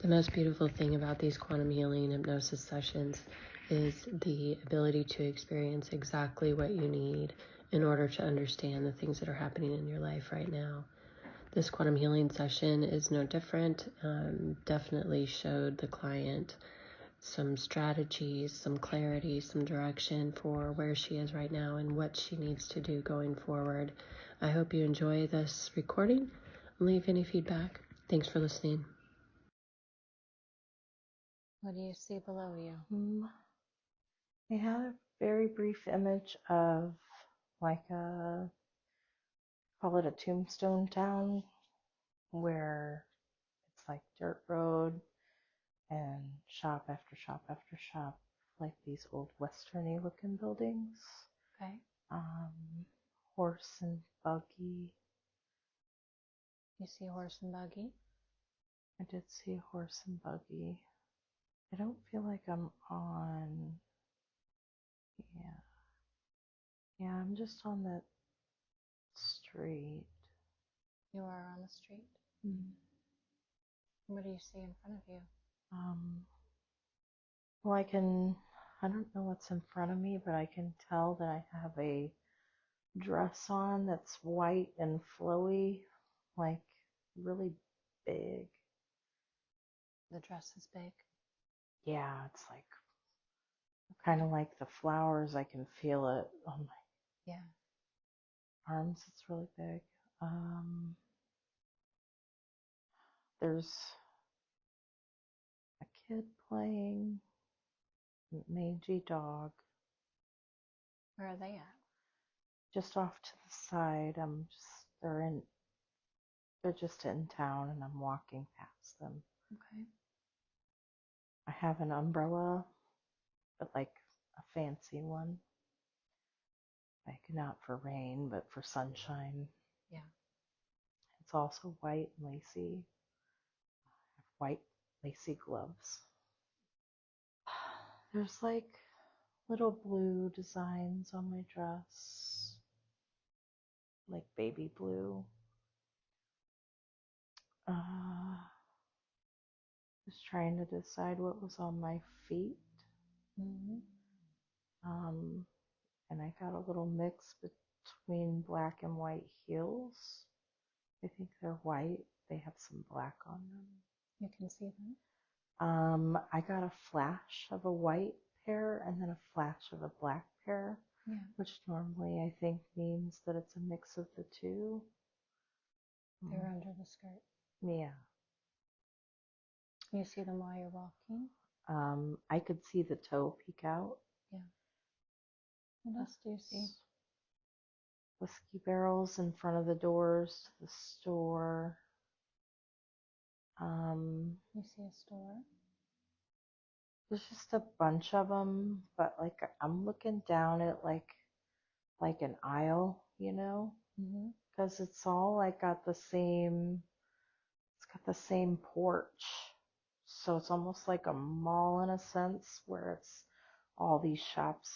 The most beautiful thing about these quantum healing hypnosis sessions is the ability to experience exactly what you need in order to understand the things that are happening in your life right now. This quantum healing session is no different. Definitely showed the client some strategies, some clarity, some direction for where she is right now and what she needs to do going forward. I hope you enjoy this recording and leave any feedback. Thanks for listening. What do you see below you? I had a very brief image of like call it a tombstone town, where it's like dirt road and shop after shop after shop, like these old westerny looking buildings. Okay. Horse and buggy. You see a horse and buggy? I did see a horse and buggy. I don't feel like I'm on. Yeah, I'm just on that street. You are on the street? What do you see in front of you? Well, I don't know what's in front of me, but I can tell that I have a dress on that's white and flowy, like really big. The dress is big? Yeah, it's like kind of like the flowers. I can feel it on my arms. It's really big. There's a kid playing, mangy dog. Where are they at? Just off to the side. They're just in town, and I'm walking past them. Okay. I have an umbrella, but like a fancy one. Like not for rain, but for sunshine. Yeah. It's also white and lacy. I have white lacy gloves. There's like little blue designs on my dress, like baby blue. Just trying to decide what was on my feet. And I got a little mix between black and white heels. I think they're white. They have some black on them. You can see them? I got a flash of a white pair and then a flash of a black pair, which normally I think means that it's a mix of the two. They're under the skirt. Yeah. You see them while you're walking? I could see the toe peek out. Yeah. What else do you see? Whiskey barrels in front of the doors to the store. You see a store? There's just a bunch of them, but like I'm looking down at like an aisle, you know, because it's all like got the same. It's got the same porch, so it's almost like a mall in a sense, where it's all these shops.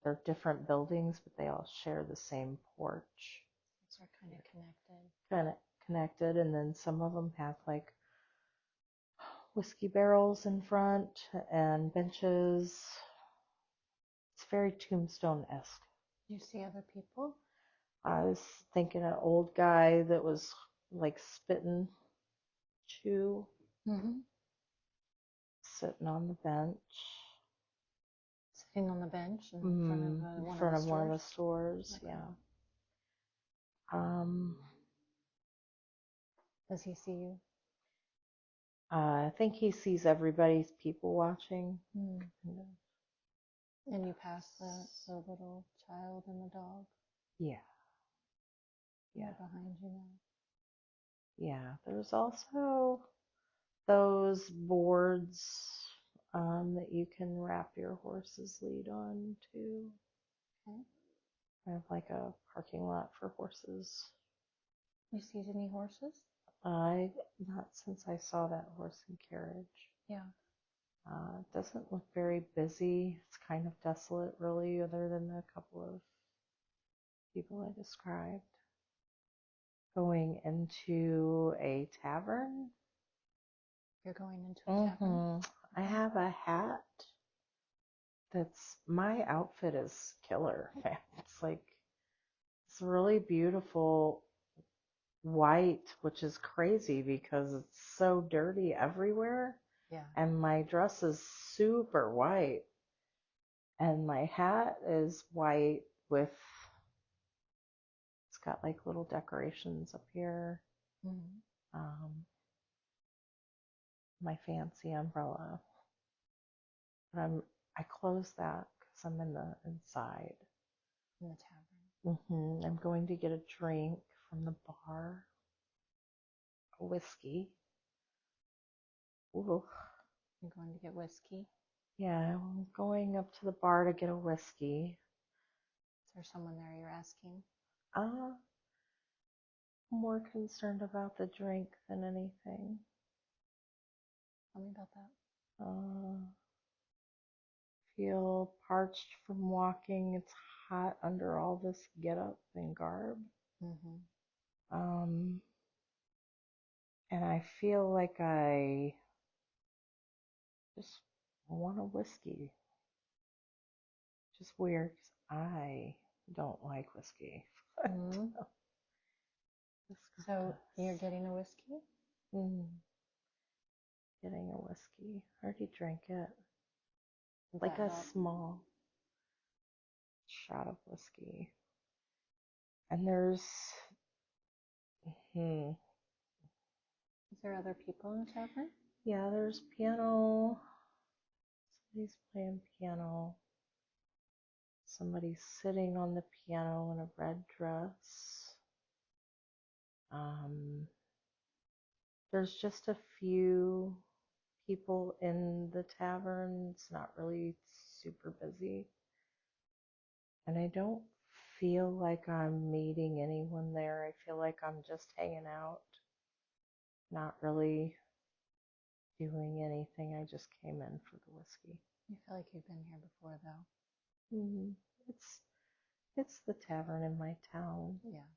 They're different buildings, but they all share the same porch. So they're kind of connected, and then some of them have like whiskey barrels in front and benches. It's very tombstone-esque. You see other people? I was thinking an old guy that was like spitting chew, sitting on the bench. Sitting on the bench in front of one of the stores. Okay. Yeah. Does he see you? I think he sees everybody's people watching. And you pass the little child and the dog? Yeah. Yeah. They're behind you now. Yeah. There's also those boards that you can wrap your horse's lead on too. Okay. I have like a parking lot for horses. You see any horses? Not since I saw that horse and carriage. Yeah. It doesn't look very busy. It's kind of desolate, really, other than a couple of people I described. Going into a tavern. You're going into a tavern? I have a hat my outfit is killer. It's like it's really beautiful white, which is crazy because it's so dirty everywhere. Yeah. And my dress is super white. And my hat is white with, it's got like little decorations up here. My fancy umbrella. But I closed that because I'm inside. In the tavern. I'm going to get a drink from the bar. A whiskey. Ooh. You're going to get whiskey? Yeah, I'm going up to the bar to get a whiskey. Is there someone there you're asking? More concerned about the drink than anything. Tell me about that. Feel parched from walking. It's hot under all this get up and garb. And I feel like I just want a whiskey. Just weird because I don't like whiskey. So you're getting a whiskey? Getting a whiskey. I already drank it. Like a small shot of whiskey. And there's Is there other people in the tavern? Yeah, there's piano. Somebody's playing piano. Somebody's sitting on the piano in a red dress. There's just a few people in the tavern. It's not really super busy. And I don't feel like I'm meeting anyone there. I feel like I'm just hanging out, not really doing anything. I just came in for the whiskey. You feel like you've been here before, though. It's the tavern in my town. Yeah.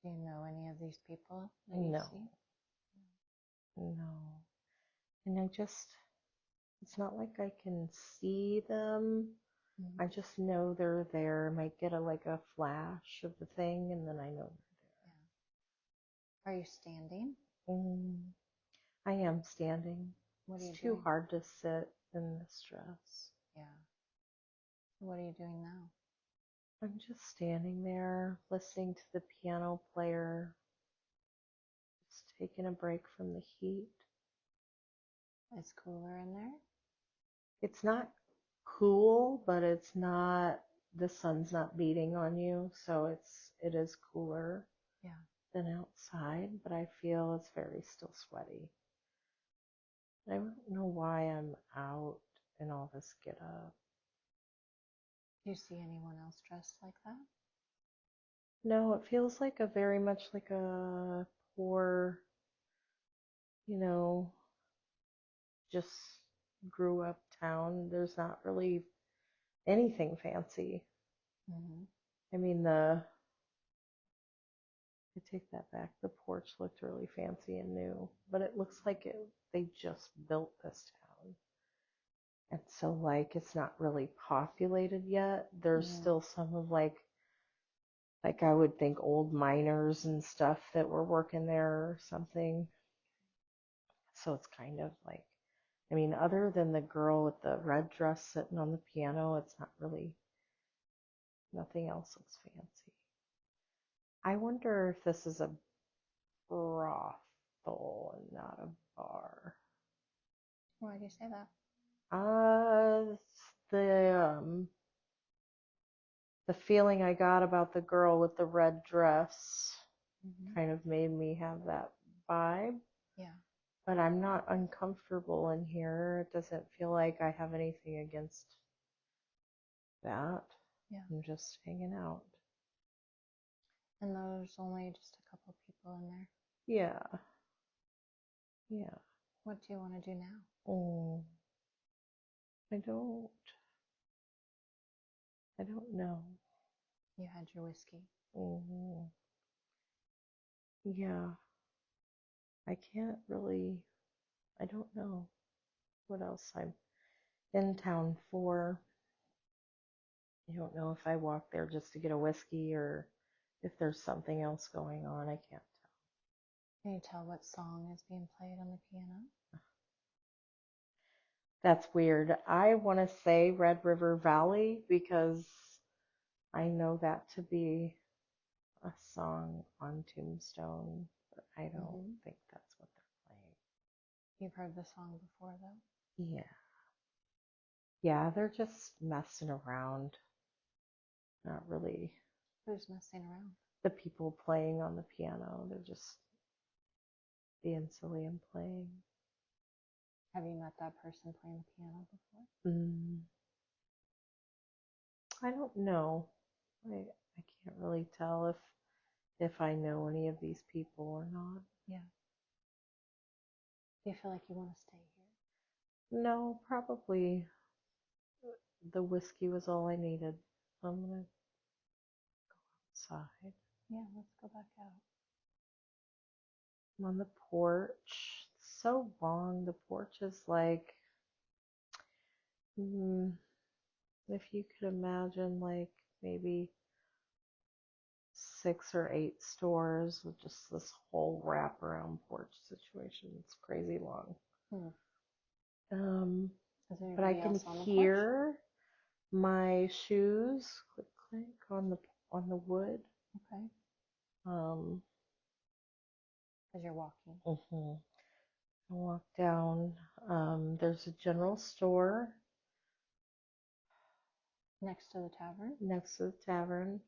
Do you know any of these people that No. you see? No. And it's not like I can see them. I just know they're there. I might get a flash of the thing, and then I know they're there. Yeah. Are you standing? I am standing. It's too hard to sit in this dress. Yeah. What are you doing now? I'm just standing there, listening to the piano player, just taking a break from the heat. It's cooler in there? It's not cool, but it's not, the sun's not beating on you, so it is cooler than outside, but I feel it's very still sweaty. I don't know why I'm out in all this get up. Do you see anyone else dressed like that? No, it feels like very much like a poor, just grew up town. There's not really anything fancy. I mean, I take that back. The porch looked really fancy and new, but it looks like they just built this town. And so, it's not really populated yet. There's still some of like I would think old miners and stuff that were working there or something. So it's kind of like, I mean, other than the girl with the red dress sitting on the piano, it's not really, nothing else looks fancy. I wonder if this is a brothel and not a bar. Why do you say that? The feeling I got about the girl with the red dress kind of made me have that vibe. Yeah. But I'm not uncomfortable in here. It doesn't feel like I have anything against that. Yeah. I'm just hanging out. And there's only just a couple people in there? Yeah. Yeah. What do you want to do now? I don't know. You had your whiskey. Yeah. I can't really, I don't know what else I'm in town for. I don't know if I walk there just to get a whiskey or if there's something else going on. I can't tell. Can you tell what song is being played on the piano? That's weird. I want to say Red River Valley because I know that to be a song on Tombstone, but I don't think that's what they're playing. You've heard the song before, though? Yeah. Yeah, they're just messing around. Not really Who's messing around? the people playing on the piano. They're just being silly and playing. Have you met that person playing the piano before? I don't know. I can't really tell if I know any of these people or not. Yeah. Do you feel like you want to stay here? No, probably the whiskey was all I needed. I'm gonna go outside. Yeah, let's go back out. I'm on the porch. It's so long. The porch is like, if you could imagine, like maybe 6 or 8 stores with just this whole wraparound porch situation. It's crazy long. But I can hear my shoes click click on the wood. Okay. As you're walking. I walk down. There's a general store Next to the tavern? Next to the tavern.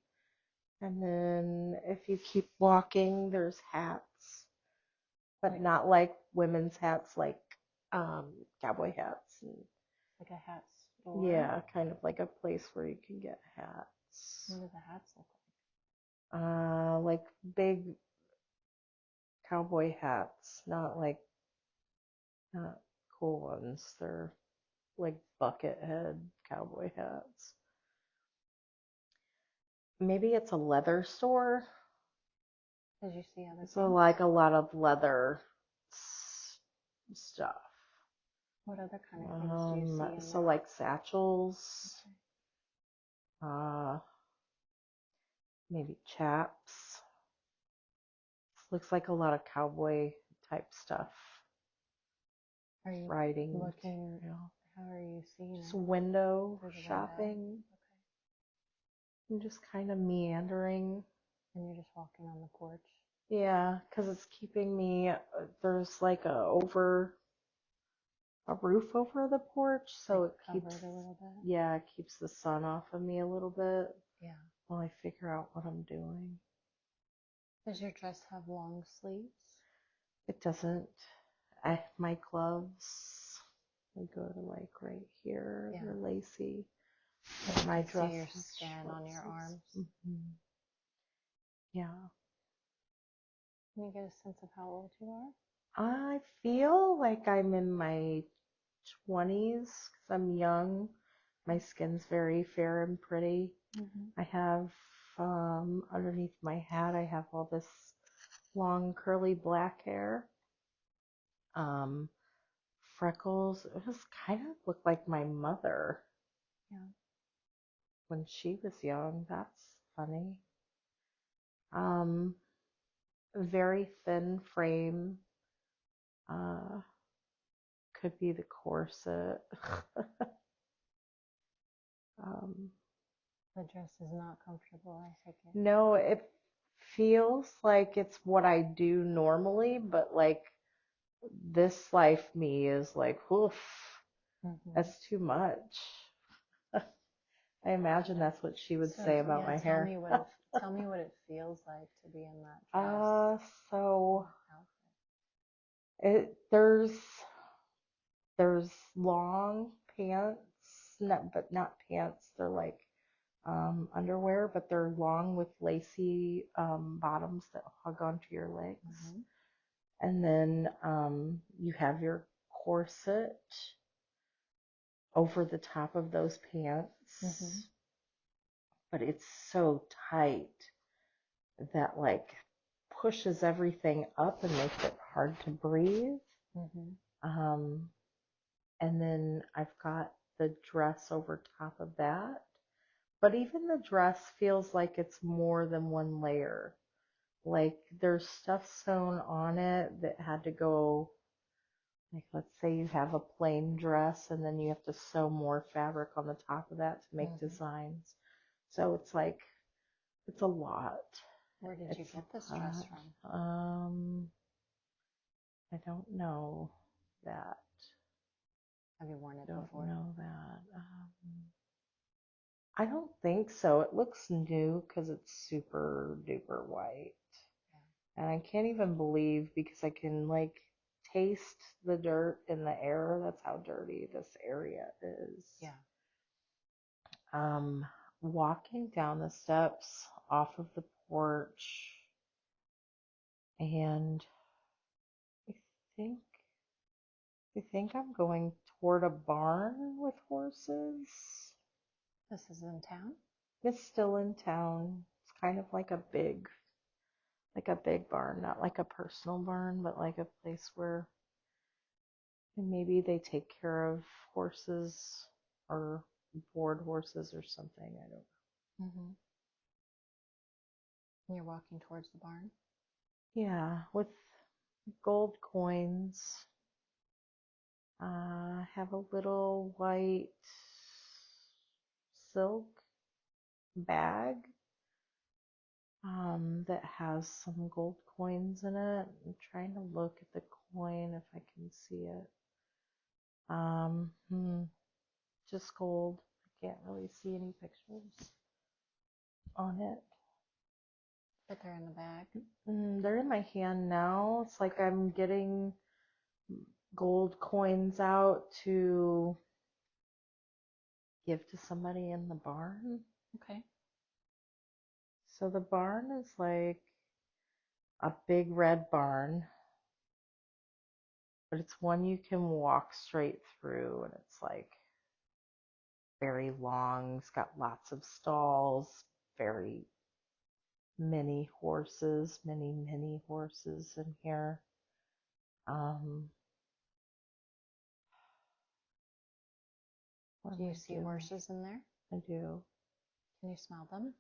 And then if you keep walking, there's hats. But not like women's hats, like cowboy hats. And, like a hat store? Yeah, kind of like a place where you can get hats. What do the hats look like? Like big cowboy hats, not cool ones. They're like bucket head cowboy hats. Maybe it's a leather store. Did you see other So things? like a lot of leather stuff. What other kind of things do you see in So there? like satchels. Okay. Maybe chaps. Looks like a lot of cowboy type stuff. Are you riding looking? How are you seeing just it? window Through the shopping. Window? I'm just kind of meandering. And you're just walking on the porch? Yeah, because it's keeping me, there's like a roof over the porch, so like it keeps, covered a little bit? Yeah, it keeps the sun off of me a little bit. Yeah. While I figure out what I'm doing. Does your dress have long sleeves? It doesn't. My gloves, they go to like right here. Yeah. They're lacy. And my dress see your skin on your arms. Yeah. Can you get a sense of how old you are? I feel like I'm in my 20s because I'm young. My skin's very fair and pretty. I have underneath my hat, I have all this long curly black hair. Freckles. It just kind of looked like my mother. Yeah. When she was young. That's funny. Very thin frame. Could be the corset. The dress is not comfortable, I take it. No, it feels like it's what I do normally, but like this life me is like, oof, that's too much. I imagine that's what she would say about my hair. Tell me what it feels like to be in that dress. There's long pants, but not pants. They're like underwear, but they're long with lacy bottoms that hug onto your legs. And then you have your corset over the top of those pants. But it's so tight that like pushes everything up and makes it hard to breathe. And then I've got the dress over top of that. But even the dress feels like it's more than one layer. Like there's stuff sewn on it that had to go, like let's say you have a plain dress and then you have to sew more fabric on the top of that to make designs. So it's like, it's a lot. Where did you get this dress from? I don't know that. Have you worn it Don't before? know that. I don't think so. It looks new because it's super duper white. And I can't even believe because I can like taste the dirt in the air. That's how dirty this area is. Yeah. Walking down the steps off of the porch, and I think I think I'm going toward a barn with horses. This is in town? It's still in town. It's kind of like a big barn, not like a personal barn, but like a place where maybe they take care of horses or board horses or something. I don't know. Mm-hmm. And you're walking towards the barn? Yeah, with gold coins. Have a little white silk bag that has some gold coins in it. I'm trying to look at the coin if I can see it. Just gold. I can't really see any pictures on it. But they're in the bag. They're in my hand now. It's like I'm getting gold coins out to give to somebody in the barn. Okay. So the barn is like a big red barn, but it's one you can walk straight through, and it's like very long. It's got lots of stalls, very many horses, many horses in here. Do you see horses in there? I do. Can you smell them?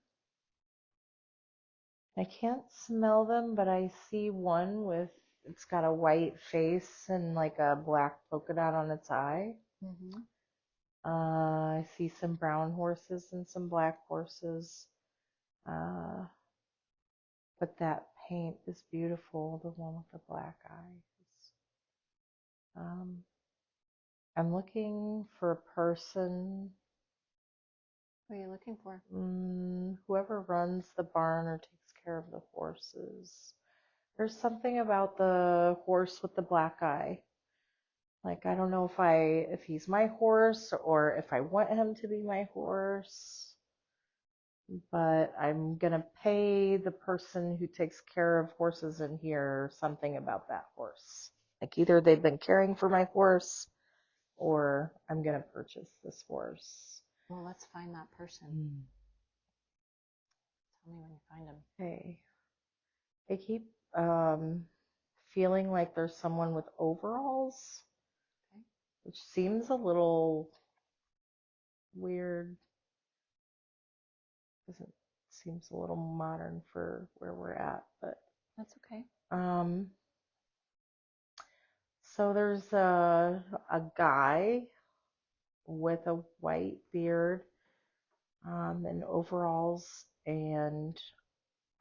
I can't smell them, but I see one with, it's got a white face and like a black polka dot on its eye. Mm-hmm. I see some brown horses and some black horses. But that paint is beautiful, the one with the black eyes. I'm looking for a person. What are you looking for? Whoever runs the barn or takes care of the horses. There's something about the horse with the black eye. Like I don't know if he's my horse or if I want him to be my horse. But I'm gonna pay the person who takes care of horses in here something about that horse. Like either they've been caring for my horse or I'm gonna purchase this horse. Well, let's find that person. Tell me when you find him. Okay. I keep feeling like there's someone with overalls, Okay. which seems a little weird. Doesn't seems a little modern for where we're at, but that's okay. So there's a guy with a white beard and overalls, and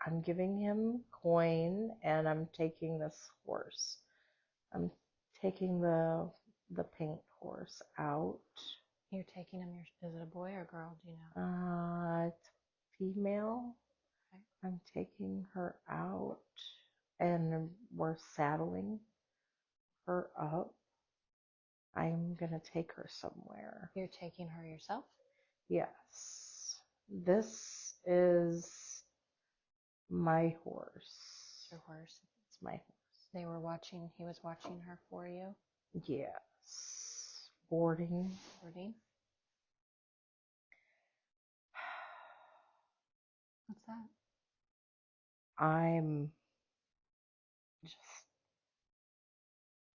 I'm giving him coin, and I'm taking this horse. I'm taking the paint horse out. You're taking him. Is it a boy or a girl? Do you know? It's female. Okay. I'm taking her out, and we're saddling her up. I'm gonna take her somewhere. You're taking her yourself? Yes. This is my horse. Your horse. It's my horse. He was watching her for you? Yes. Boarding. Boarding? What's that? I'm just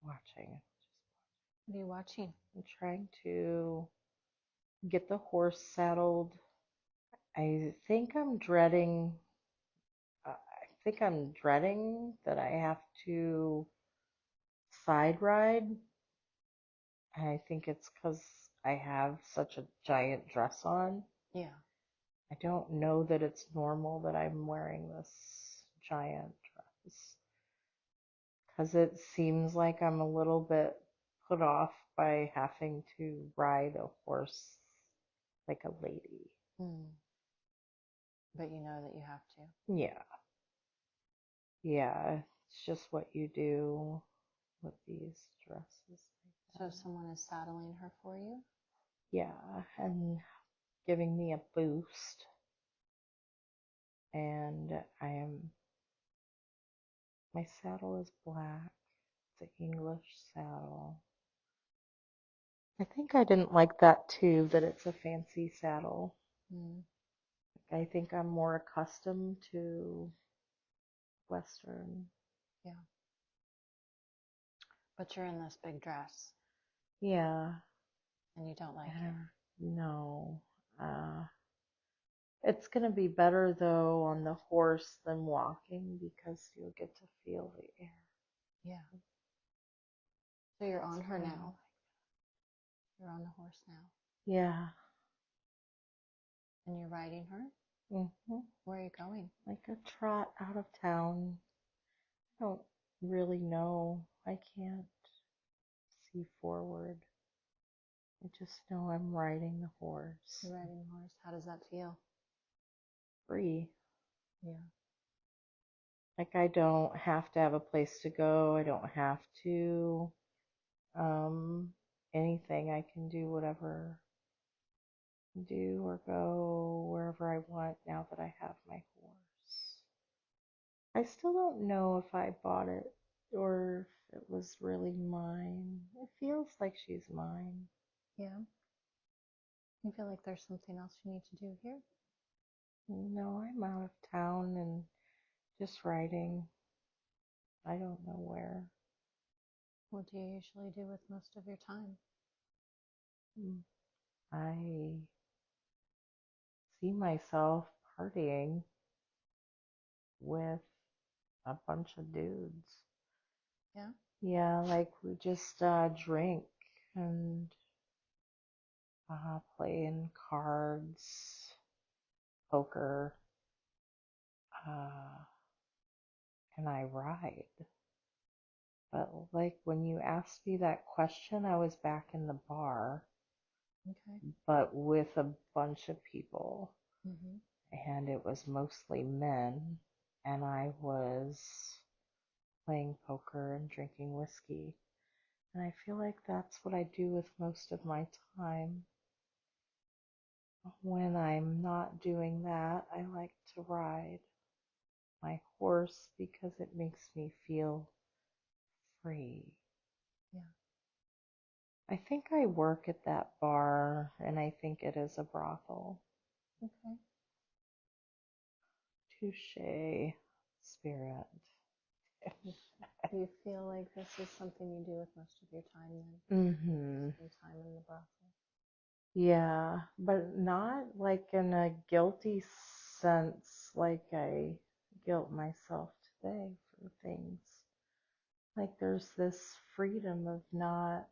watching. What are you watching? I'm trying to get the horse saddled. I think I'm dreading. I think I'm dreading that I have to side ride. I think it's because I have such a giant dress on. Yeah. I don't know that it's normal that I'm wearing this giant dress because it seems like I'm a little bit put off by having to ride a horse like a lady. Mm. But you know that you have to. Yeah, yeah, it's just what you do with these dresses. So someone is saddling her for you? Yeah, and giving me a boost. And my saddle is black. It's an English saddle. I think I didn't like that too, that it's a fancy saddle. Mm. I think I'm more accustomed to Western. Yeah. But you're in this big dress Yeah. and you don't like it. No. Uh, it's going to be better though on the horse than walking because you'll get to feel the air. Yeah. So you're on her now. You're on the horse now. Yeah. And you're riding her? Hmm. Where are you going? Like a trot out of town. I don't really know. I can't see forward. I just know I'm riding the horse. You're riding a horse. How does that feel? Free. Yeah. Like I don't have to have a place to go. I don't have to anything. I can do whatever do or go wherever I want now that I have my horse. I still don't know if I bought it or if it was really mine. It feels like she's mine. Yeah. You feel like there's something else you need to do here? No, I'm out of town and just riding. I don't know where. What do you usually do with most of your time? I see myself partying with a bunch of dudes. Yeah. Yeah, like we just drink and playing cards, poker, uh, and I ride. But like when you asked me that question, I was back in the bar, Okay. but with a bunch of people, Mm-hmm. and it was mostly men, and I was playing poker and drinking whiskey. And I feel like that's what I do with most of my time. When I'm not doing that, I like to ride my horse because it makes me feel free. Yeah. I think I work at that bar, and I think it is a brothel. Okay. Touche, spirit. Do you feel like this is something you do with most of your time then? Mm-hmm. Spend time in the brothel? Yeah, but not like in a guilty sense, like I guilt myself today for things. Like there's this freedom of not,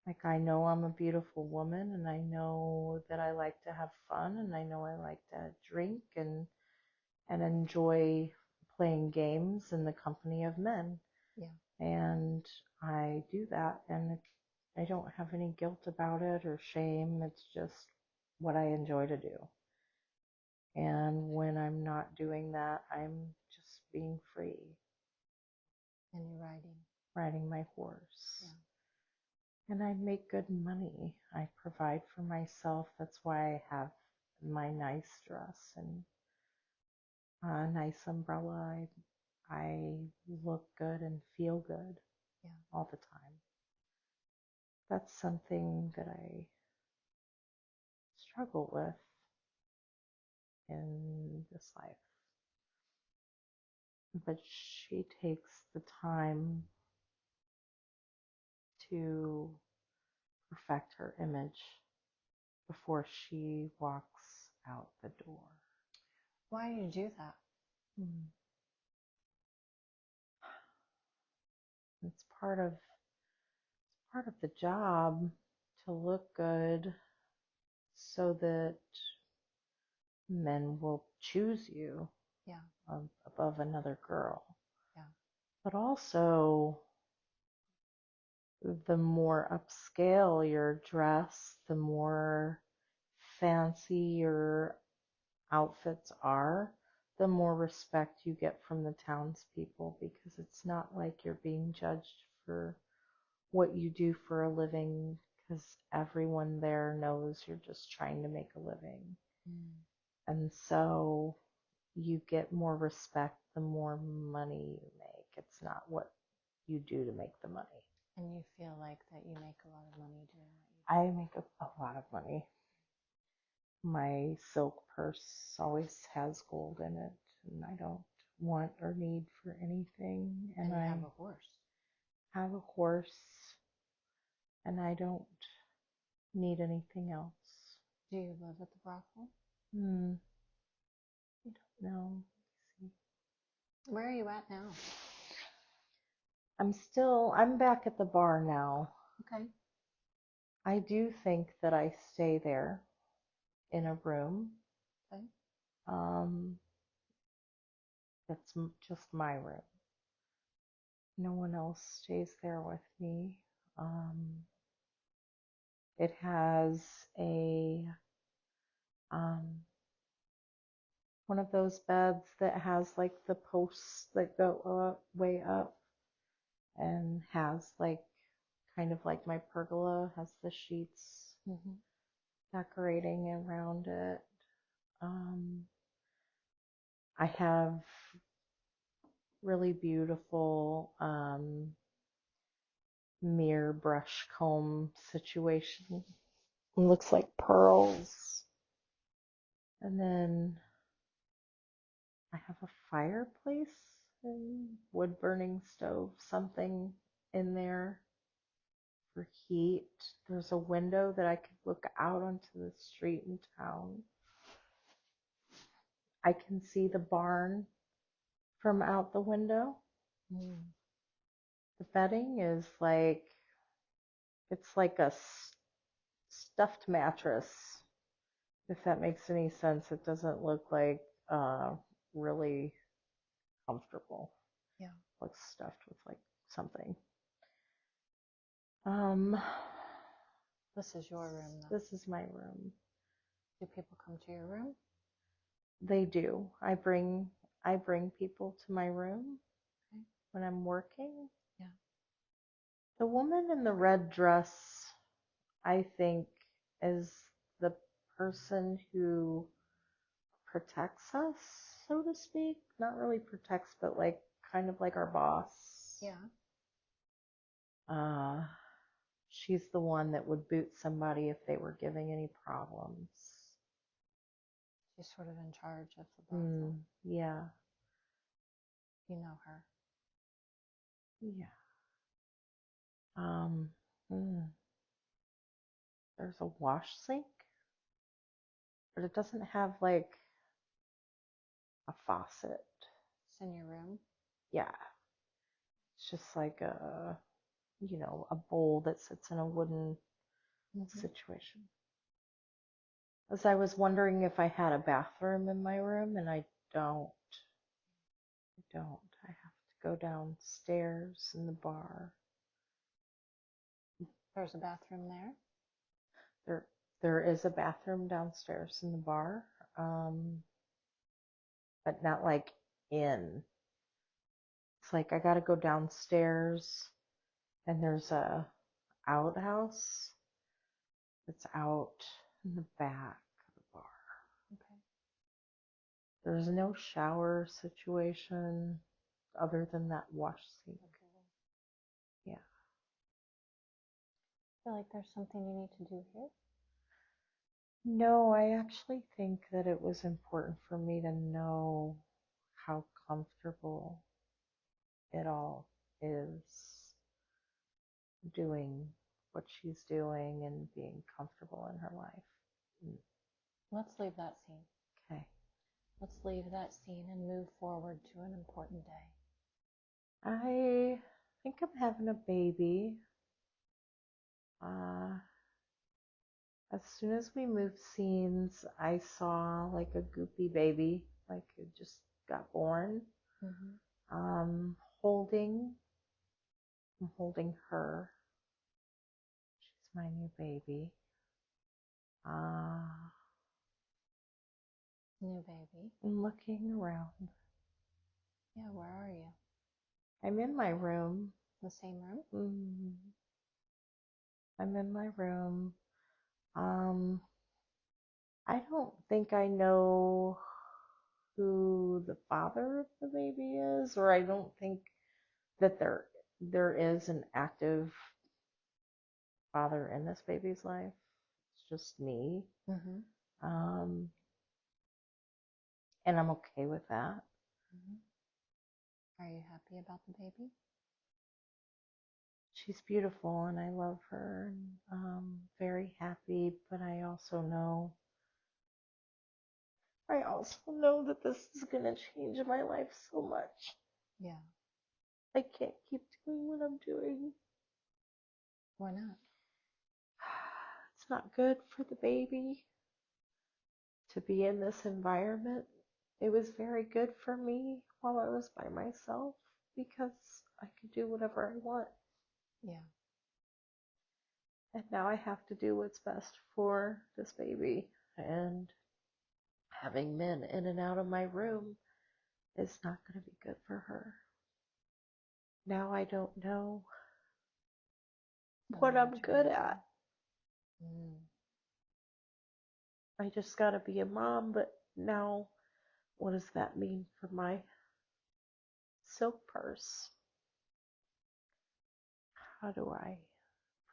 like I know I'm a beautiful woman and I know that I like to have fun and I know I like to drink and enjoy playing games in the company of men. Yeah. And I do that and I don't have any guilt about it or shame. It's just what I enjoy to do. And when I'm not doing that, I'm just being free, And you're riding. riding my horse. Yeah. And I make good money. I provide for myself. That's why I have my nice dress and a nice umbrella. I look good and feel good Yeah. all the time. That's something that I struggle with in this life. But she takes the time to perfect her image before she walks out the door. Why do you do that? It's part of the job to look good so that men will choose you above another girl. Yeah. But also, the more upscale your dress, the more fancy your outfits are, the more respect you get from the townspeople, because it's not like you're being judged for what you do for a living, because everyone there knows you're just trying to make a living. And so you get more respect the more money you make. It's not what you do to make the money. And you feel like that you make a lot of money doing what you do? I make a lot of money. My silk purse always has gold in it, and I don't want or need for anything. And you have a horse. Have a horse, and I don't need anything else. Do you live at the brothel? I don't know. Where are you at now? I'm back at the bar now. Okay. I do think that I stay there in a room. Okay. That's just my room. No one else stays there with me. It has a one of those beds that has like the posts that go up, way up, and has like kind of like my pergola, has the sheets decorating around it. I have really beautiful mirror brush comb situation. It looks like pearls. And then I have a fireplace and wood burning stove, something in there for heat. There's a window that I could look out onto the street in town. I can see the barn from out the window. The bedding is like, it's like a stuffed mattress, if that makes any sense. It doesn't look like really comfortable. Yeah. It looks stuffed with like something. This is your room, though. This is my room. Do people come to your room? They do. I bring people to my room when I'm working. Yeah. The woman in the red dress, I think, is the person who protects us, so to speak. Not really protects, but like kind of like our boss. Yeah. She's the one that would boot somebody if they were giving any problems. She's sort of in charge of the brothel. Yeah. You know her. Yeah. There's a wash sink, but it doesn't have like a faucet. It's in your room? Yeah. It's just like a bowl that sits in a wooden situation. As I was wondering if I had a bathroom in my room, and I don't. I have to go downstairs in the bar. There's a bathroom there? There is a bathroom downstairs in the bar, but not like in. It's like I gotta go downstairs, and there's a outhouse that's out in the back of the bar. Okay. There's no shower situation other than that wash sink. Okay. Yeah. I feel like there's something you need to do here? No, I actually think that it was important for me to know how comfortable it all is. doing what she's doing and being comfortable in her life. Let's leave that scene. Okay. Let's leave that scene and move forward to an important day. I think I'm having a baby. As soon as we moved scenes, I saw like a goopy baby, like it just got born. Mm-hmm. Holding, I'm holding her. She's my new baby. New baby. I'm looking around. Yeah, where are you? I'm in my room. The same room? I'm in my room. I don't think I know who the father of the baby is, or I don't think that there is an active father in this baby's life. It's just me. Mm-hmm. And I'm okay with that. Mm-hmm. Are you happy about the baby? She's beautiful and I love her, and very happy, but I also know that this is gonna change my life so much. Yeah. I can't keep doing what I'm doing. Why not? It's not good for the baby to be in this environment. It was very good for me while I was by myself because I could do whatever I want. Yeah. And now I have to do what's best for this baby. And having men in and out of my room is not going to be good for her. Now I don't know what I'm good at. I just got to be a mom, but now what does that mean for my silk purse? How do I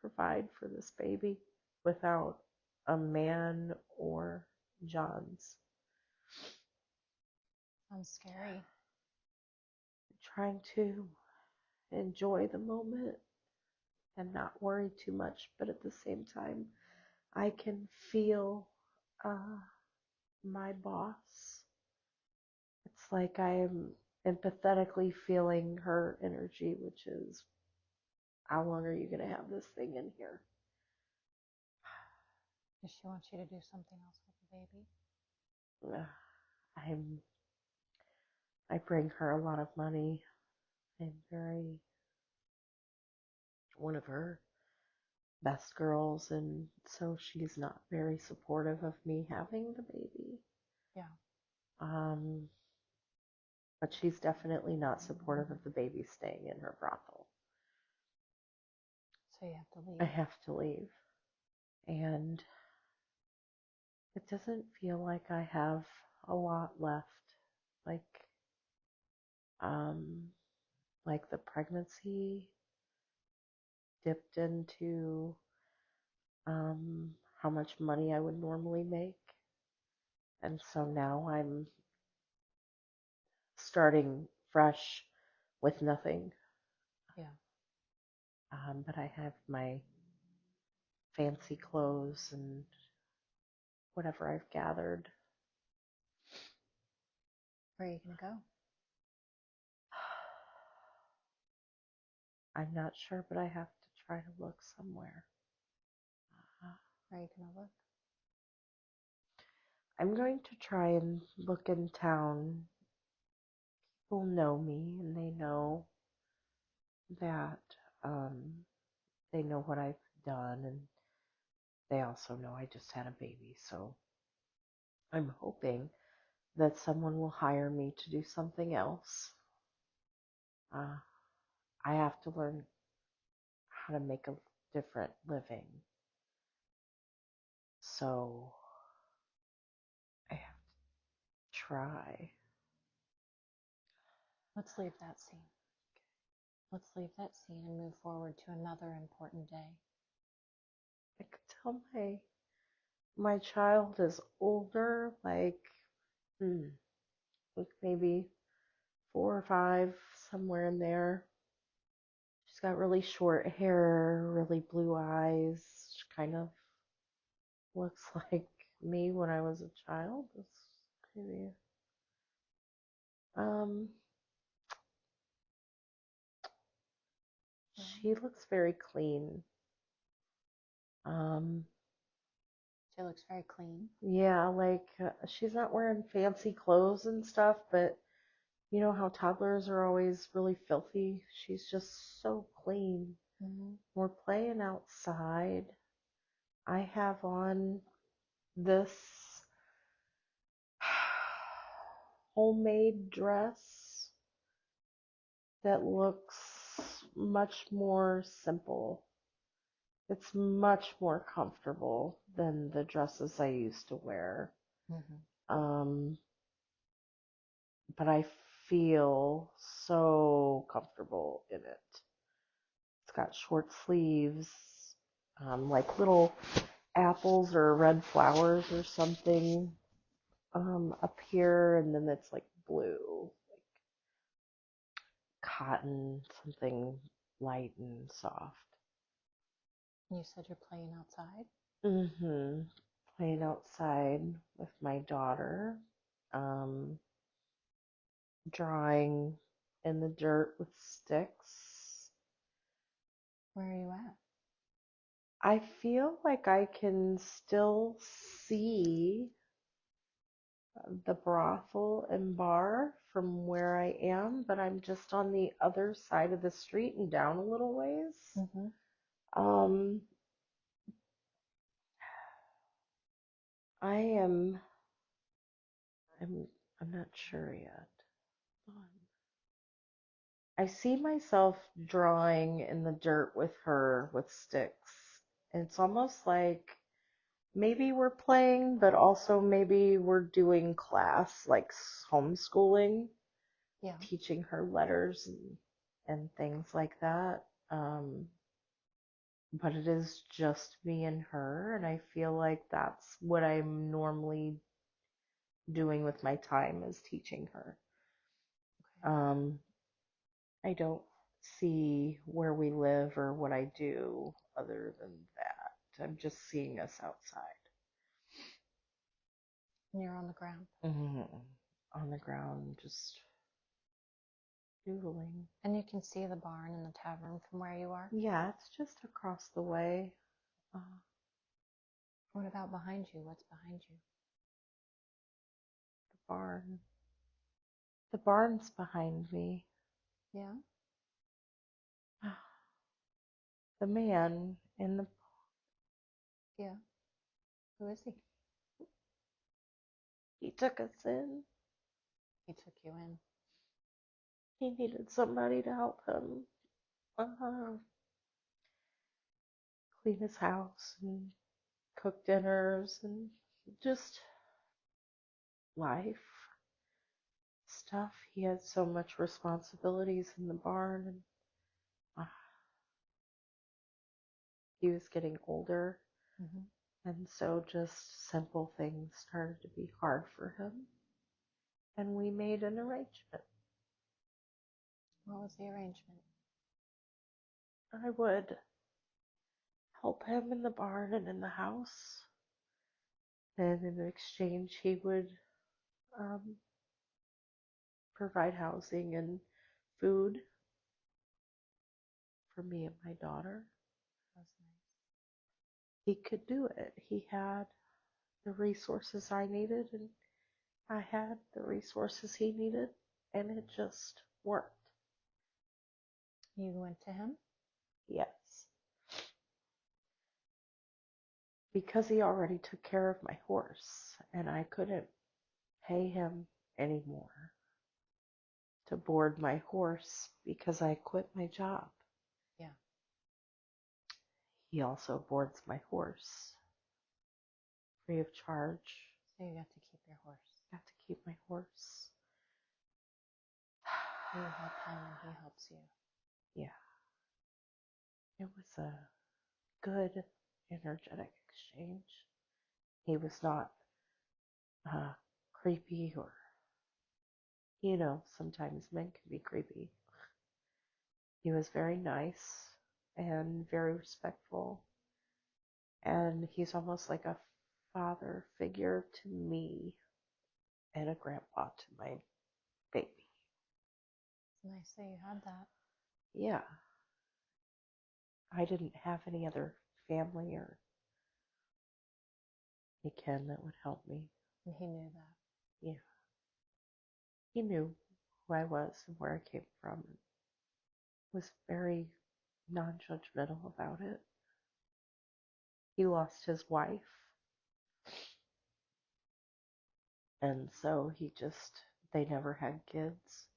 provide for this baby without a man or John's? Sounds scary. Trying to enjoy the moment and not worry too much, but at the same time, I can feel my boss. It's like I'm empathetically feeling her energy, which is, how long are you going to have this thing in here? Does she want you to do something else with the baby? I bring her a lot of money. I'm one of her best girls, and so she's not very supportive of me having the baby. Yeah. But she's definitely not supportive of the baby staying in her brothel. So you have to leave. I have to leave. And it doesn't feel like I have a lot left. Like the pregnancy dipped into how much money I would normally make. And so now I'm starting fresh with nothing. Yeah. But I have my fancy clothes and whatever I've gathered. Where are you going to go? I'm not sure, but I have to try to look somewhere. Where are you going to look? I'm going to try and look in town. People know me and they know that they know what I've done, and they also know I just had a baby, so I'm hoping that someone will hire me to do something else. I have to learn how to make a different living. So I have to try. Let's leave that scene. Let's leave that scene and move forward to another important day. I could tell my child is older, like maybe 4 or 5, somewhere in there. She's got really short hair, really blue eyes. She kind of looks like me when I was a child. It's crazy. Um, she looks very clean. Um, She looks very clean. yeah, like she's not wearing fancy clothes and stuff, but you know how toddlers are always really filthy? She's just so clean. Mm-hmm. We're playing outside. I have on this homemade dress that looks much more simple. It's much more comfortable than the dresses I used to wear. Mm-hmm. But I feel so comfortable in it. It's got short sleeves, like little apples or red flowers or something up here, and then it's like blue, like cotton, something light and soft. You said you're playing outside? Mm-hmm. Playing outside with my daughter, drawing in the dirt with sticks. Where are you at? I feel like I can still see the brothel and bar from where I am, but I'm just on the other side of the street and down a little ways. Mm-hmm. Um, I am, I'm, I'm not sure yet. I see myself drawing in the dirt with her with sticks. It's almost like maybe we're playing, but also maybe we're doing class, like homeschooling, Yeah. teaching her letters and things like that. But it is just me and her, and I feel like that's what I'm normally doing with my time is teaching her. Okay. I don't see where we live or what I do other than that. I'm just seeing us outside. And you're on the ground. Mm-hmm. On the ground, just doodling. And you can see the barn and the tavern from where you are? Yeah, it's just across the way. Uh, What about behind you? What's behind you? the barn. The barn's behind me. Yeah? The man in the Yeah. Who is he? he took us in. He took you in. He needed somebody to help him clean his house and cook dinners and just life stuff. He had so much responsibilities in the barn, and uh, he was getting older, Mm-hmm. and so just simple things started to be hard for him. And we made an arrangement. What was the arrangement? I would help him in the barn and in the house, and in exchange, he would um, provide housing and food for me and my daughter. That was nice. He could do it. He had the resources I needed, and I had the resources he needed, and it just worked. You went to him? Yes. Because he already took care of my horse, and I couldn't pay him anymore to board my horse because I quit my job. Yeah. He also boards my horse free of charge. So you got to keep your horse. Got to keep my horse. You help him and he helps you. Yeah. It was a good, energetic exchange. He was not creepy or, sometimes men can be creepy. He was very nice and very respectful, and he's almost like a father figure to me and a grandpa to my baby. It's nice that you had that. Yeah, I didn't have any other family or any kin that would help me. And he knew that. Yeah, he knew who I was and where I came from, and was very non-judgmental about it. He lost his wife, and so they never had kids,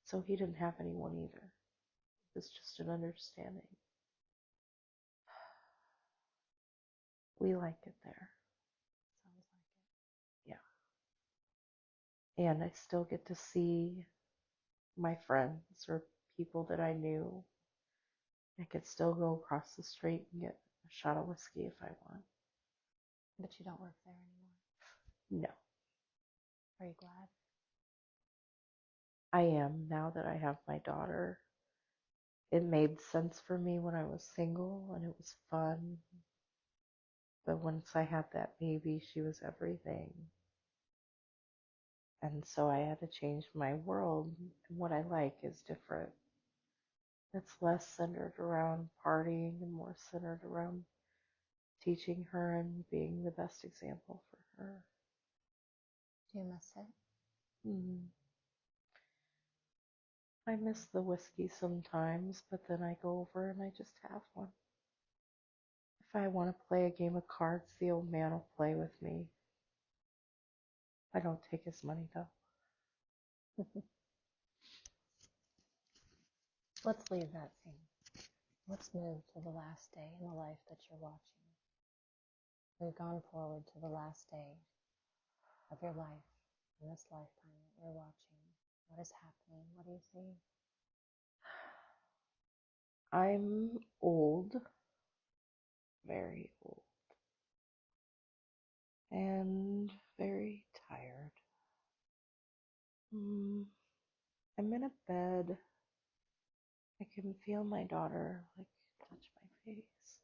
so he didn't have anyone either. It was just an understanding. We like it there. Sounds like it. Yeah. And I still get to see my friends or people that I knew. I could still go across the street and get a shot of whiskey if I want. But you don't work there anymore. No, Are you glad? I am now that I have my daughter. It made sense for me when I was single and it was fun. But once I had that baby, she was everything. And so I had to change my world. And what I like is different. It's less centered around partying and more centered around teaching her and being the best example for her. Do you miss it? I miss the whiskey sometimes, but then I go over and I just have one. If I want to play a game of cards, the old man will play with me. I don't take his money though. Let's leave that scene. Let's move to the last day in the life that you're watching. We've gone forward to the last day of your life in this lifetime that we're watching. What is happening? What do you see? I'm old, very old, and very tired. I'm in a bed. I can feel my daughter touch my face.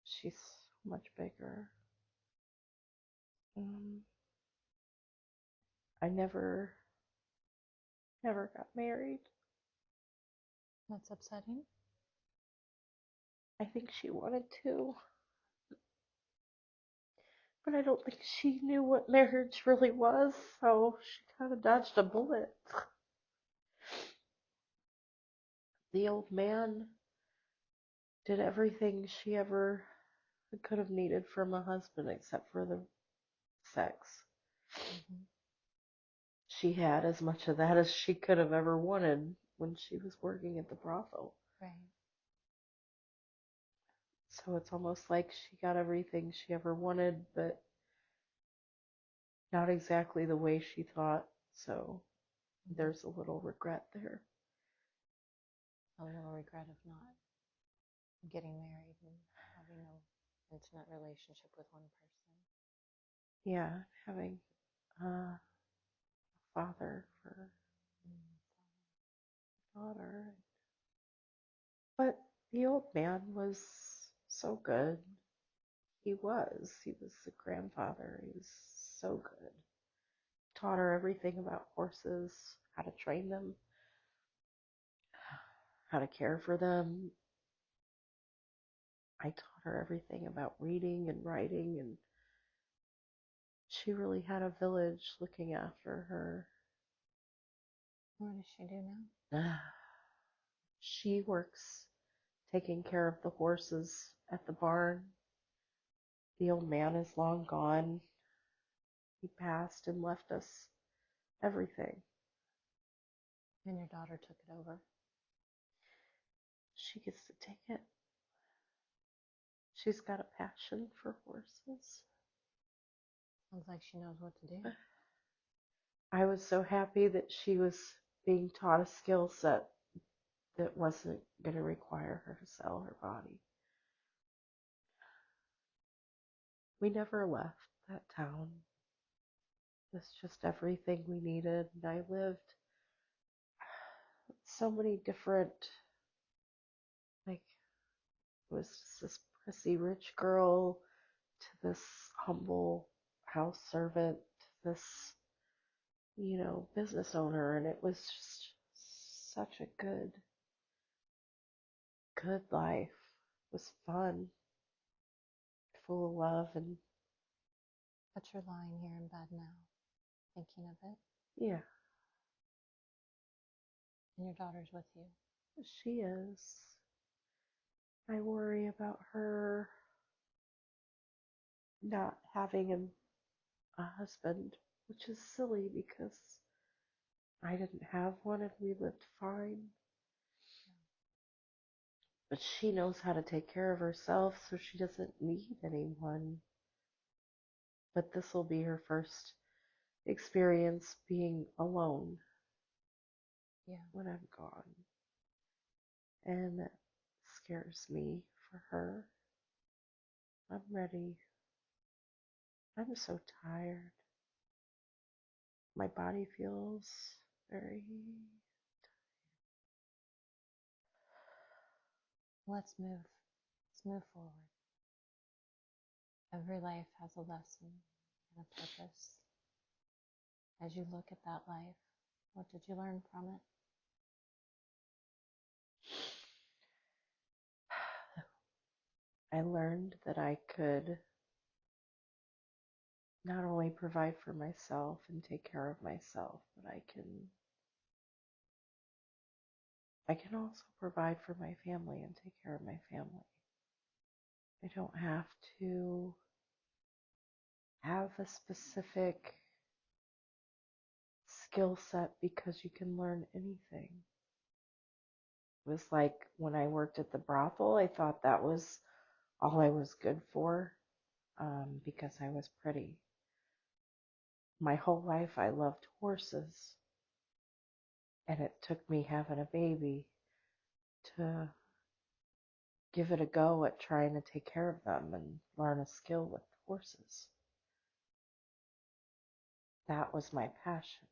She's so much bigger. I never got married. That's upsetting. I think she wanted to, but I don't think she knew what marriage really was, so she kind of dodged a bullet. The old man did everything she ever could have needed from a husband except for the sex. She had as much of that as she could have ever wanted when she was working at the brothel. Right. So it's almost like she got everything she ever wanted, but not exactly the way she thought. So there's a little regret there. A little regret of not getting married and having an intimate relationship with one person. Yeah, having a father for daughter. But the old man was so good. He was. He was a grandfather. He was so good. Taught her everything about horses, how to train them, how to care for them. I taught her everything about reading and writing, and she really had a village looking after her. What does she do now? She works taking care of the horses at the barn. The old man is long gone. He passed and left us everything. And your daughter took it over. She gets to take it. She's got a passion for horses. Sounds like she knows what to do. I was so happy that she was being taught a skill set that wasn't going to require her to sell her body. We never left that town. It was just everything we needed. And I lived so many different, like, it was just this prissy rich girl to this humble house servant to this, business owner. And it was just such a good life. It was fun, full of love, and But you're lying here in bed now, thinking of it, yeah, and your daughter's with you. she is. I worry about her not having a husband, which is silly because I didn't have one and we lived fine. But she knows how to take care of herself, so she doesn't need anyone. But this will be her first experience being alone Yeah. when I'm gone. And that scares me for her. I'm ready. I'm so tired. My body feels very. Let's move. Let's move forward. Every life has a lesson and a purpose. As you look at that life, what did you learn from it? I learned that I could not only provide for myself and take care of myself, but I can also provide for my family and take care of my family. I don't have to have a specific skill set because you can learn anything. It was like when I worked at the brothel, I thought that was all I was good for, because I was pretty. My whole life I loved horses, and it took me having a baby to give it a go at trying to take care of them and learn a skill with horses. That was my passion.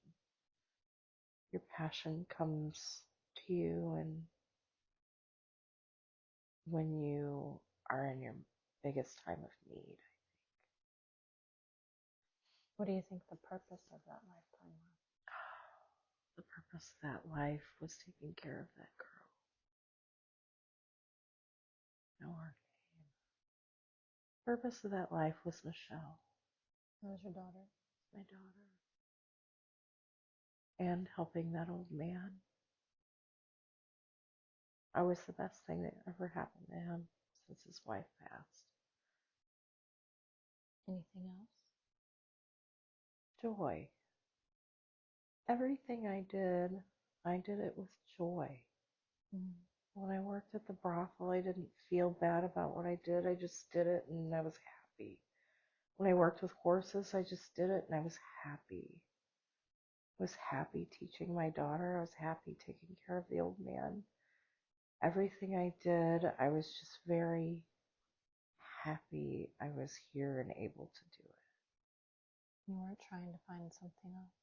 Your passion comes to you and when you are in your biggest time of need. What do you think the purpose of that lifetime was? The purpose of that life was taking care of that girl. No her name. The purpose of that life was Michelle, That was your daughter? my daughter, and helping that old man. I was the best thing that ever happened to him since his wife passed. Anything else? Joy. Everything I did it with joy. Mm. When I worked at the brothel, I didn't feel bad about what I did. I just did it and I was happy. When I worked with horses, I just did it and I was happy. I was happy teaching my daughter. I was happy taking care of the old man. Everything I did, I was just very happy I was here and able to do it. You weren't trying to find something else?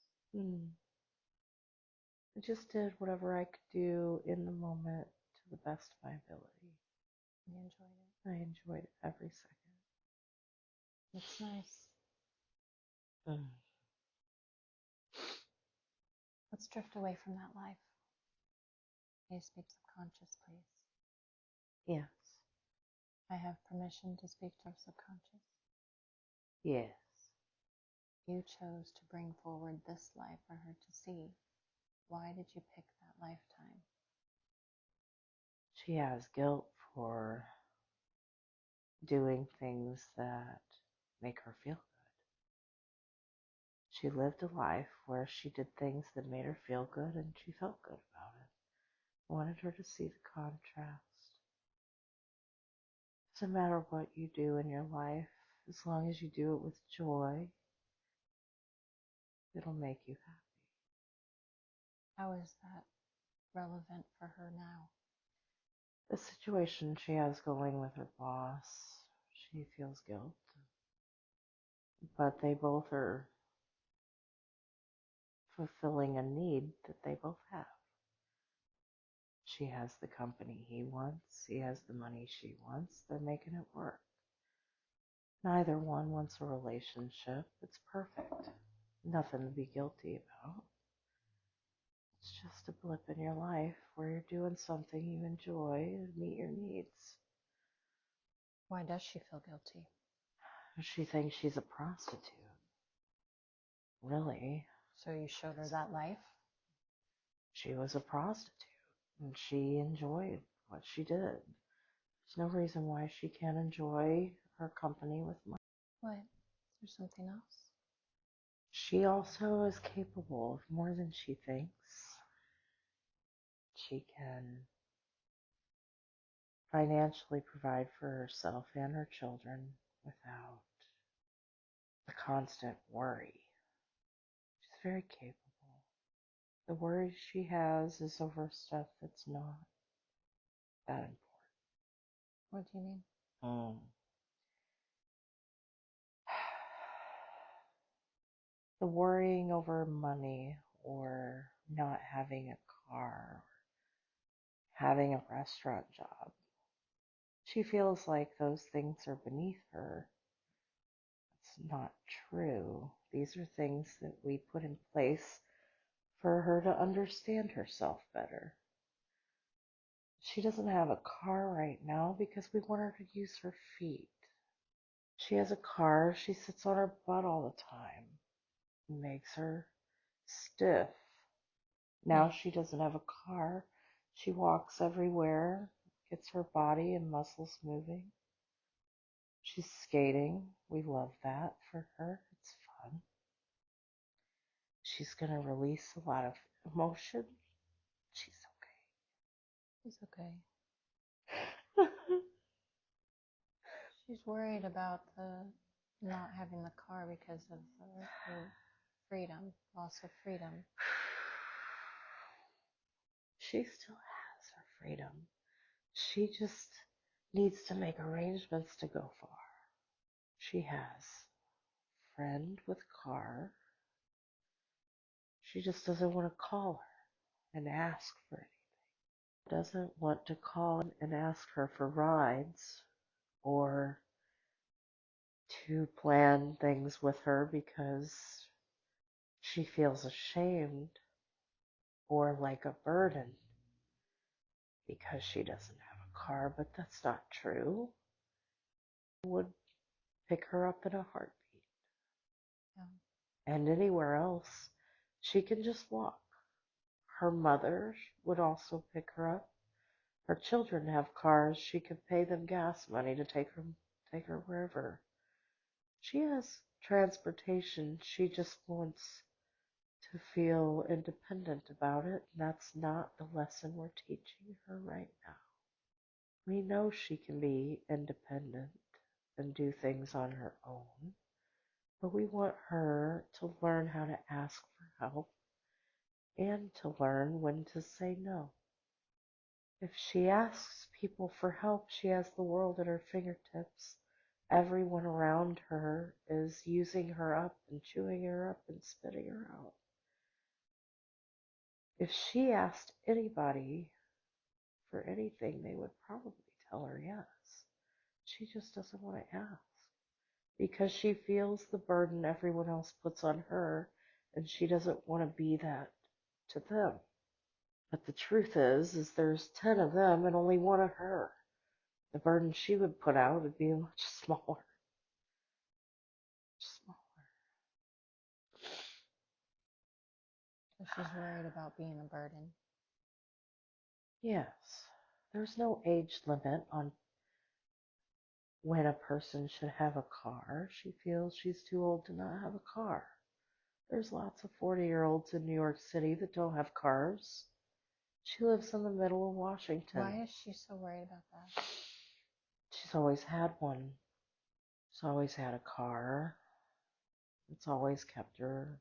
I just did whatever I could do in the moment to the best of my ability. You enjoyed it? I enjoyed every second. It's nice. Let's drift away from that life. May you speak subconscious, please? Yes. I have permission to speak to subconscious. Yes. You chose to bring forward this life for her to see. Why did you pick that lifetime? She has guilt for doing things that make her feel good. She lived a life where she did things that made her feel good and she felt good about it. I wanted her to see the contrast. Doesn't matter what you do in your life, as long as you do it with joy, it'll make you happy. How is that relevant for her now? The situation she has going with her boss, she feels guilt. But they both are fulfilling a need that they both have. She has the company he wants. He has the money she wants. They're making it work. Neither one wants a relationship. It's perfect. Nothing to be guilty about. It's just a blip in your life where you're doing something you enjoy to meet your needs. Why does she feel guilty? She thinks she's a prostitute. Really, So you showed her that life? she was a prostitute and she enjoyed what she did. There's no reason why she can't enjoy her company with money. What? Is there something else? She also is capable of more than she thinks. She can financially provide for herself and her children without the constant worry. She's very capable. The worry she has is over stuff that's not that important. What do you mean? The worrying over money or not having a car or having a restaurant job. She feels like those things are beneath her. It's not true. These are things that we put in place for her to understand herself better. She doesn't have a car right now because we want her to use her feet. She has a car, she sits on her butt all the time. It makes her stiff. Now she doesn't have a car. She walks everywhere, gets her body and muscles moving. She's skating. We love that for her. It's fun. She's going to release a lot of emotion. She's She's okay. okay. She's worried about the not having the car because of her freedom, loss of freedom. She still has her freedom. She just needs to make arrangements to go far. She has a friend with car. She just doesn't want to call her and ask for anything. Doesn't want to call and ask her for rides or to plan things with her because she feels ashamed or like a burden because she doesn't have a car, but that's not true. Would pick her up in a heartbeat. Yeah. And anywhere else, she can just walk. Her mother would also pick her up. Her children have cars. She could pay them gas money to take her wherever. She has transportation. She just wants to feel independent about it. That's not the lesson we're teaching her right now. We know she can be independent and do things on her own, but we want her to learn how to ask for help and to learn when to say no. If she asks people for help, she has the world at her fingertips. Everyone around her is using her up and chewing her up and spitting her out. If she asked anybody for anything, they would probably tell her yes. She just doesn't want to ask because she feels the burden everyone else puts on her and she doesn't want to be that to them. But the truth is there's 10 of them and only one of her. The burden she would put out would be much smaller. So she's worried about being a burden. Yes. There's no age limit on when a person should have a car. She feels she's too old to not have a car. There's lots of 40-year-olds in New York City that don't have cars. She lives in the middle of Washington. Why is she so worried about that? She's always had one. She's always had a car. It's always kept her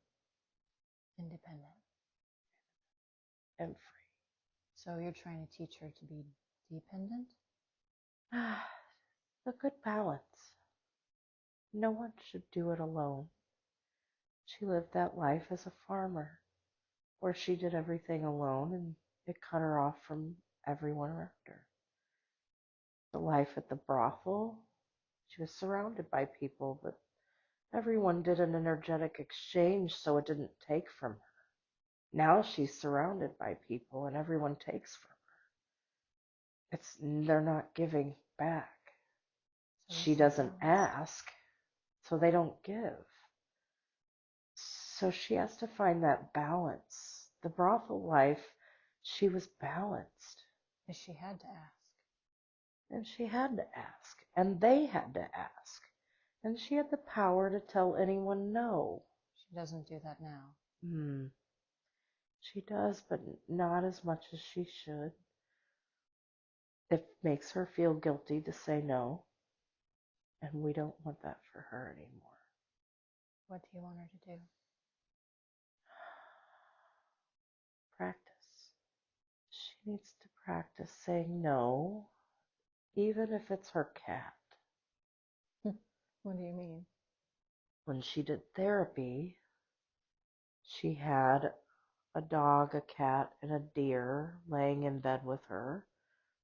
independent and free. So you're trying to teach her to be dependent? A good balance. No one should do it alone. She lived that life as a farmer, where she did everything alone, and it cut her off from everyone around her. The life at the brothel, she was surrounded by people, but everyone did an energetic exchange, so it didn't take from her. Now she's surrounded by people, and everyone takes from her. They're not giving back. She doesn't ask, so they don't give. So she has to find that balance. The brothel life, she was balanced. But she had to ask. And she had to ask. And they had to ask. And she had the power to tell anyone no. She doesn't do that now. She does, but not as much as she should. It makes her feel guilty to say no. And we don't want that for her anymore. What do you want her to do? Practice. She needs to practice saying no, even if it's her cat. What do you mean? When she did therapy, she had a dog, a cat, and a deer laying in bed with her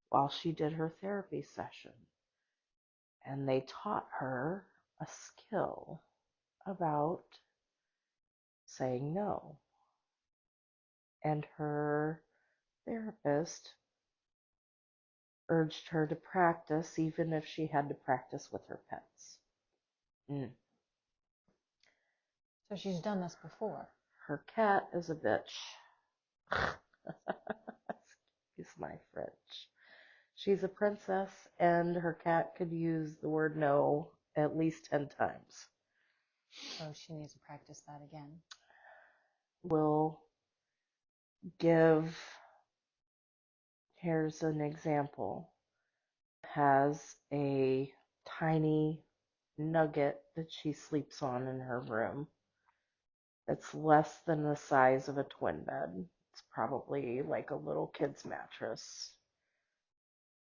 while she did her therapy session. And they taught her a skill about saying no. And her therapist urged her to practice, even if she had to practice with her pets. So she's done this before. Her cat is a bitch. Excuse my French. She's a princess, and her cat could use the word no at least 10 times. So she needs to practice that again. We'll give, here's an example. Has a tiny nugget that she sleeps on in her room. It's less than the size of a twin bed. It's probably like a little kid's mattress.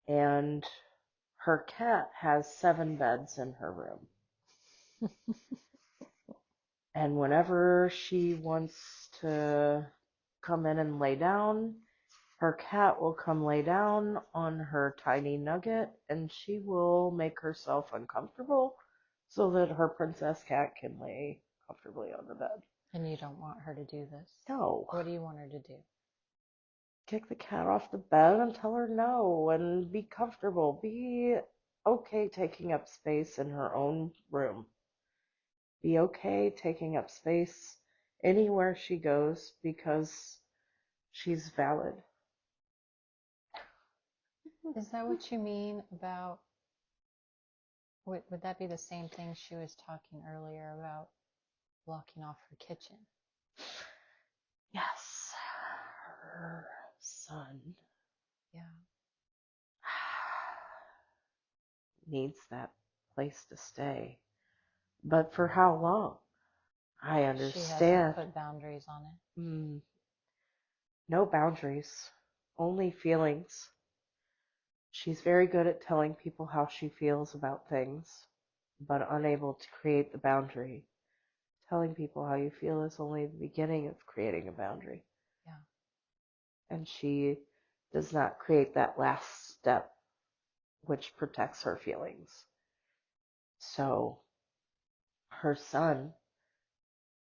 And her cat has 7 beds in her room. And whenever she wants to come in and lay down, her cat will come lay down on her tiny nugget, and she will make herself uncomfortable so that her princess cat can lay comfortably on the bed. And you don't want her to do this? No. What do you want her to do? Kick the cat off the bed and tell her no, and be comfortable. Be okay taking up space in her own room. Be okay taking up space anywhere she goes because she's valid. Is that what you mean about, would that be the same thing she was talking earlier about blocking off her kitchen? Yes, her son needs that place to stay. But for how long? I understand. She hasn't put boundaries on it. No boundaries, only feelings. She's very good at telling people how she feels about things, but unable to create the boundary. Telling people how you feel is only the beginning of creating a boundary. Yeah. And she does not create that last step, which protects her feelings. So her son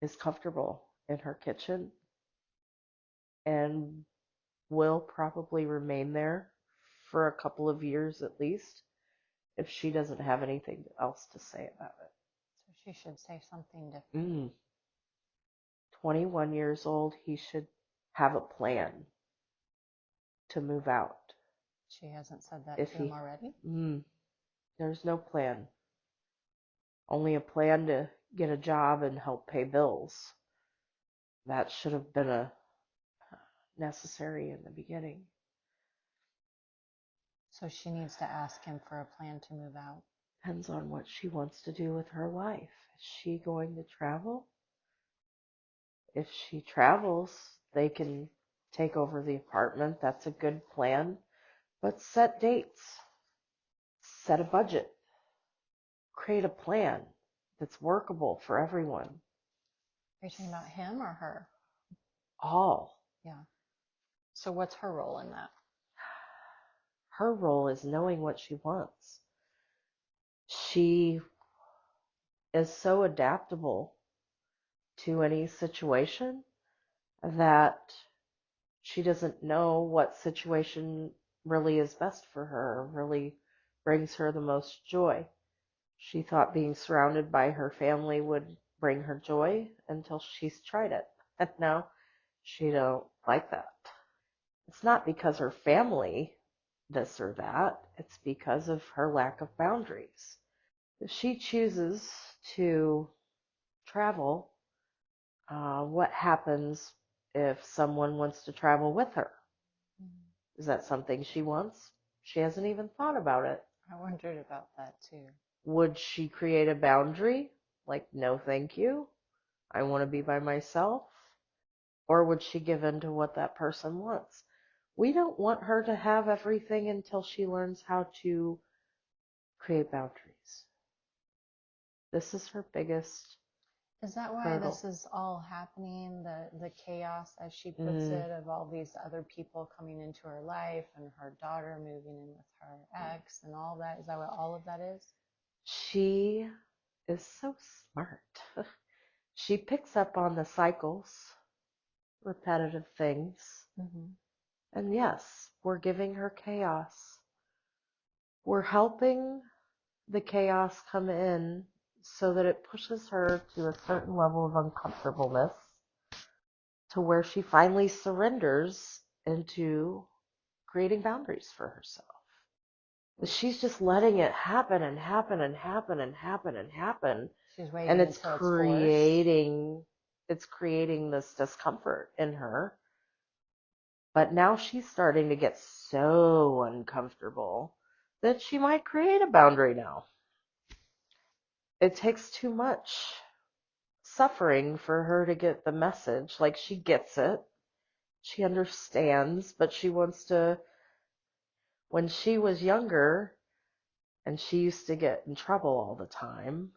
is comfortable in her kitchen and will probably remain there for a couple of years at least if she doesn't have anything else to say about it. So she should say something different. 21 years old, he should have a plan to move out. She hasn't said that to him already? There's no plan. Only a plan to get a job and help pay bills. That should have been necessary in the beginning. So she needs to ask him for a plan to move out. Depends on what she wants to do with her life. Is she going to travel? If she travels, they can take over the apartment. That's a good plan. But set dates. Set a budget. Create a plan that's workable for everyone. Are you talking about him or her? All. Yeah. So what's her role in that? her role is knowing what she wants. She is so adaptable to any situation that she doesn't know what situation really is best for her, really brings her the most joy. She thought being surrounded by her family would bring her joy until she's tried it. And now she don't like that. It's not because her family this or that, it's because of her lack of boundaries. If she chooses to travel, what happens if someone wants to travel with her? Is that something she wants? She hasn't even thought about it. I wondered about that too. Would she create a boundary? Like, no, thank you. I want to be by myself. Or would she give in to what that person wants? We don't want her to have everything until she learns how to create boundaries. This is her biggest Is that why hurdle. this is all happening? The chaos, as she puts it, of all these other people coming into her life and her daughter moving in with her ex and all that. Is that what all of that is? She is so smart. She picks up on the cycles, repetitive things. Mm-hmm. And yes, we're giving her chaos. We're helping the chaos come in so that it pushes her to a certain level of uncomfortableness to where she finally surrenders into creating boundaries for herself. She's just letting it happen and happen and happen and happen and happen. She's waiting And it's until it's forced. creating this discomfort in her. But now she's starting to get so uncomfortable that she might create a boundary now. It takes too much suffering for her to get the message. Like, she gets it, she understands, but she wants to. When she was younger and she used to get in trouble all the time,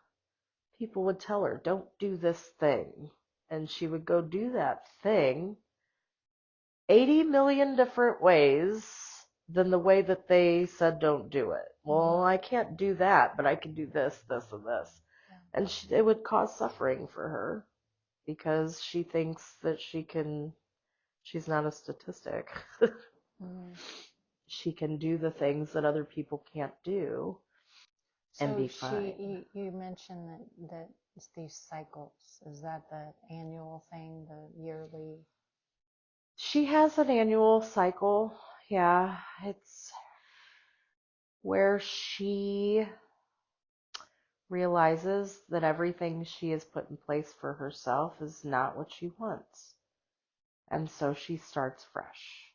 people would tell her, don't do this thing. And she would go do that thing 80 million different ways than the way that they said don't do it. Well, I can't do that, but I can do this, this, and this. Yeah. And it would cause suffering for her because she thinks that she's not a statistic. She can do the things that other people can't do and be fine. You mentioned that it's these cycles. Is that the annual thing, the yearly? She has an annual cycle. Yeah, it's where she realizes that everything she has put in place for herself is not what she wants. And so she starts fresh.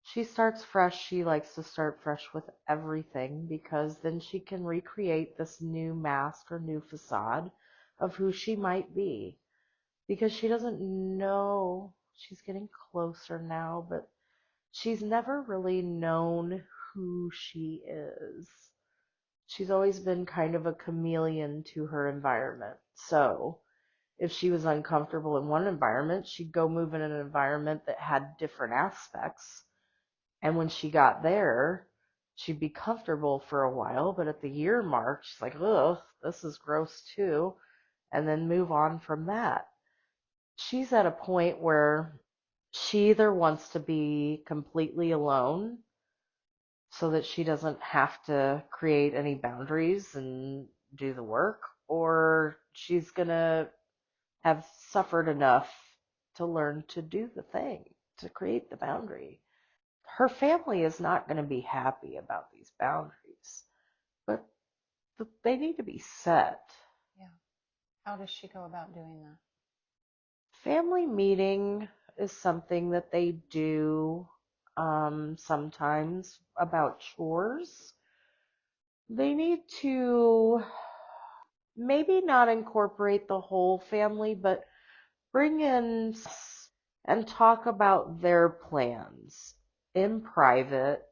She likes to start fresh with everything because then she can recreate this new mask or new facade of who she might be. Because she doesn't know, she's getting closer now, but she's never really known who she is. She's always been kind of a chameleon to her environment. So if she was uncomfortable in one environment, she'd go move in an environment that had different aspects. And when she got there, she'd be comfortable for a while, but at the year mark, she's like, ugh, this is gross too, and then move on from that. She's at a point where she either wants to be completely alone so that she doesn't have to create any boundaries and do the work, or she's going to have suffered enough to learn to do the thing, to create the boundary. Her family is not going to be happy about these boundaries, but they need to be set. Yeah. How does she go about doing that? Family meeting is something that they do sometimes about chores. They need to maybe not incorporate the whole family, but bring in and talk about their plans in private,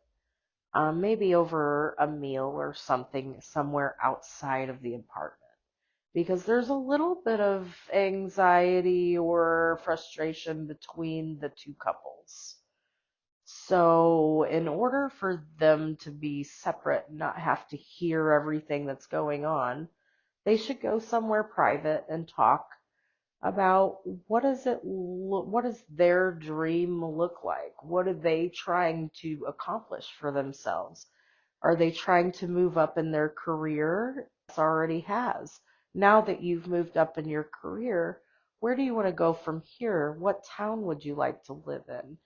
maybe over a meal or something somewhere outside of the apartment. Because there's a little bit of anxiety or frustration between the two couples. So, in order for them to be separate and not have to hear everything that's going on, they should go somewhere private and talk about what does their dream look like? What are they trying to accomplish for themselves? Are they trying to move up in their career? It already has. Now that you've moved up in your career, where do you want to go from here? What town would you like to live in?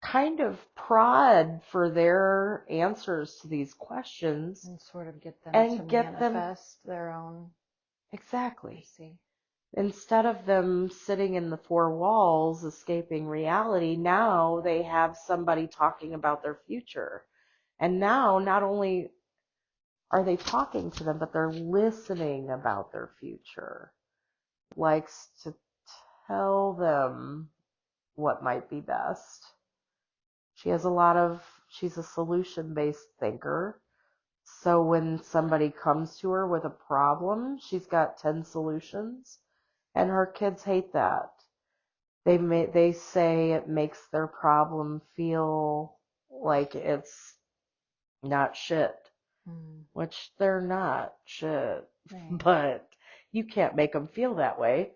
Kind of prod for their answers to these questions And sort of get them to and get them manifest their own. exactly. See. Instead of them sitting in the four walls escaping reality, now they have somebody talking about their future. And now not only are they talking to them, but they're listening about their future. Likes to tell them what might be best. She's a solution-based thinker. So when somebody comes to her with a problem, she's got 10 solutions. And her kids hate that. They say it makes their problem feel like it's not shit, which they're not shit, Right. but you can't make them feel that way.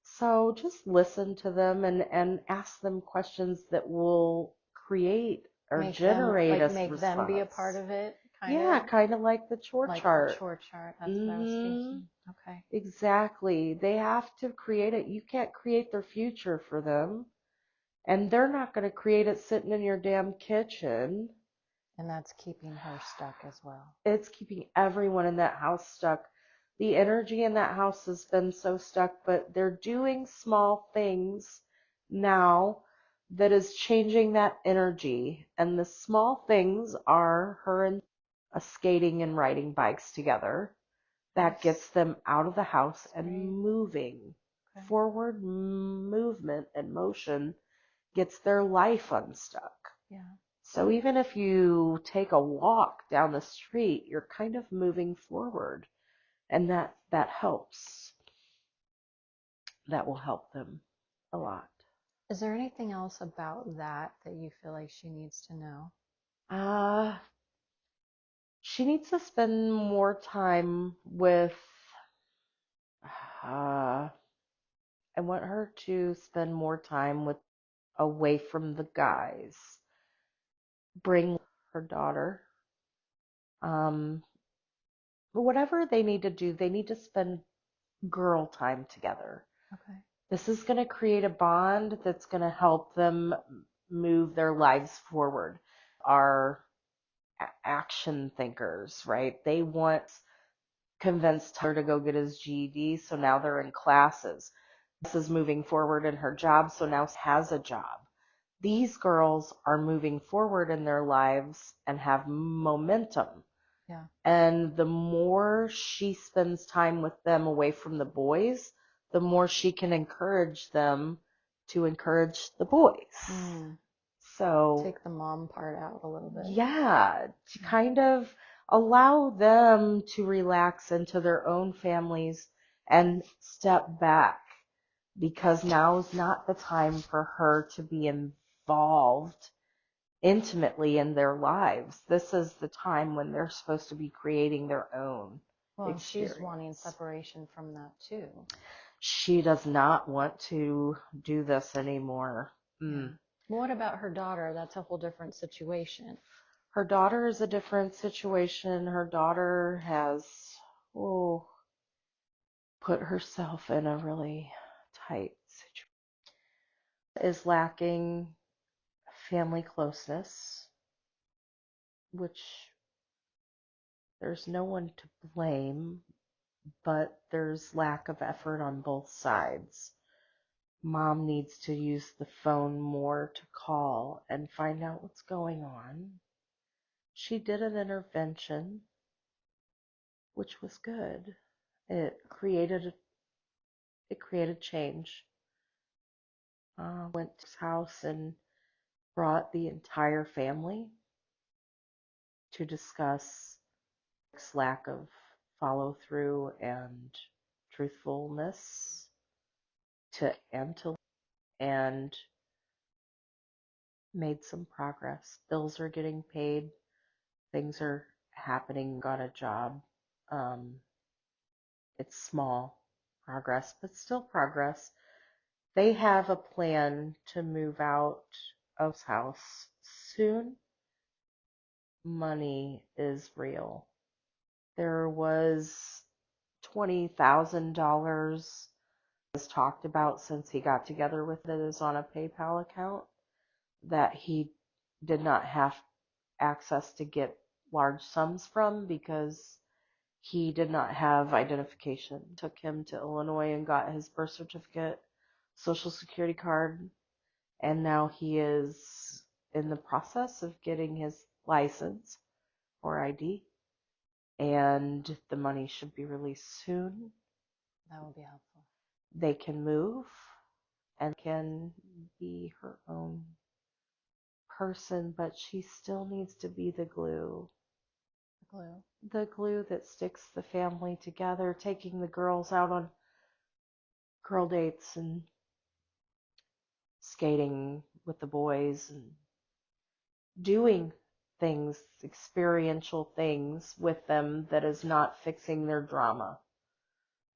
So just listen to them and ask them questions that will create or Make generate a make response. them be a part of it, Yeah, kind of like the chore like chart. the chore chart. That's what I was thinking. Okay. Exactly. They have to create it. You can't create their future for them. And they're not going to create it sitting in your damn kitchen. And that's keeping her stuck as well. It's keeping everyone in that house stuck. The energy in that house has been so stuck, but they're doing small things now that is changing that energy. And the small things are her and skating and riding bikes together. That gets them out of the house and moving. Okay. Forward movement and motion gets their life unstuck. Yeah. So even if you take a walk down the street, you're kind of moving forward, and that helps. That will help them a lot. Is there anything else about that you feel like she needs to know? She needs to spend more time with I want her to spend more time with away from the guys. Bring her daughter. But whatever they need to do, they need to spend girl time together. Okay. This is going to create a bond that's going to help them move their lives forward. Are action thinkers, right? They want convinced her to go get his GED, so now they're in classes. This is moving forward in her job, so now she has a job. These girls are moving forward in their lives and have momentum. Yeah. And the more she spends time with them away from the boys, the more she can encourage them to encourage the boys. So take the mom part out a little bit. yeah, to kind of allow them to relax into their own families and step back, because now is not the time for her to be involved intimately in their lives. This is the time when they're supposed to be creating their own Well, experience. she's wanting separation from that too. She does not want to do this anymore. Yeah. Well, what about her daughter? That's a whole different situation. Her daughter is a different situation. Her daughter has put herself in a really tight situation. Is lacking family closeness, which there's no one to blame, but there's lack of effort on both sides. Mom needs to use the phone more to call and find out what's going on. She did an intervention, which was good. It created change. Went to his house and brought the entire family to discuss lack of follow through and truthfulness and made some progress. Bills are getting paid. Things are happening. Got a job. Um, it's small progress, but still progress. They have a plan to move out of this house soon. Money is real. There was $20,000 was talked about since he got together with it is on a PayPal account that he did not have access to get large sums from because he did not have identification. Took him to Illinois and got his birth certificate, social security card, and now he is in the process of getting his license or ID, and the money should be released soon. That will be helpful. They can move and can be her own person, but she still needs to be the glue. The glue. The glue that sticks the family together, taking the girls out on girl dates and skating with the boys and doing things, experiential things with them that is not fixing their drama.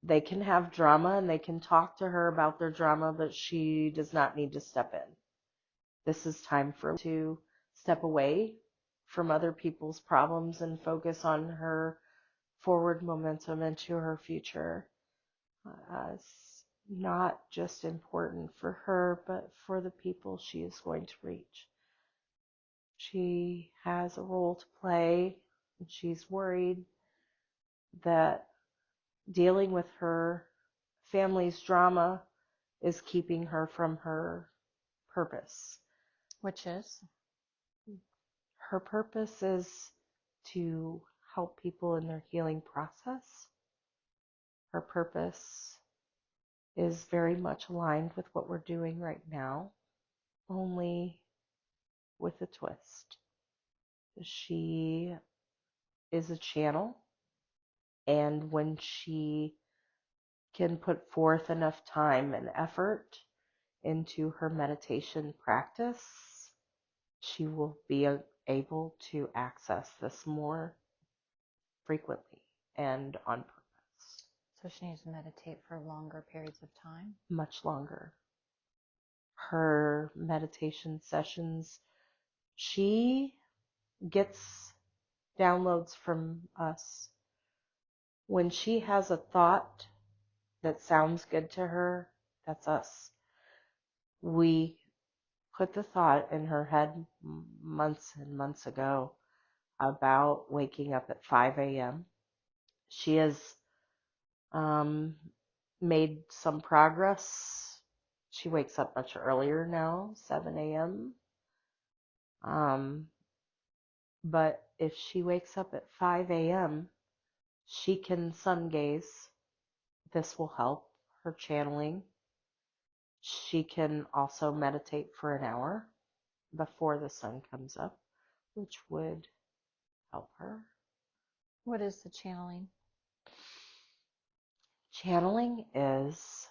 They can have drama and they can talk to her about their drama, but she does not need to step in. This is time for her to step away from other people's problems and focus on her forward momentum into her future. It's not just important for her, but for the people she is going to reach. She has a role to play, and she's worried that dealing with her family's drama is keeping her from her purpose. Which is? Her purpose is to help people in their healing process. Her purpose is very much aligned with what we're doing right now, only with a twist. She is a channel, and when she can put forth enough time and effort into her meditation practice, she will be able to access this more frequently and on purpose. So she needs to meditate for longer periods of time? Much longer. Her meditation sessions, she gets downloads from us. When she has a thought that sounds good to her, that's us. We put the thought in her head months and months ago about waking up at 5 a.m. She has made some progress. She wakes up much earlier now, 7 a.m. But if she wakes up at 5 a.m., she can sun gaze. This will help her channeling. She can also meditate for an hour before the sun comes up, which would help her. What is the channeling? Channeling is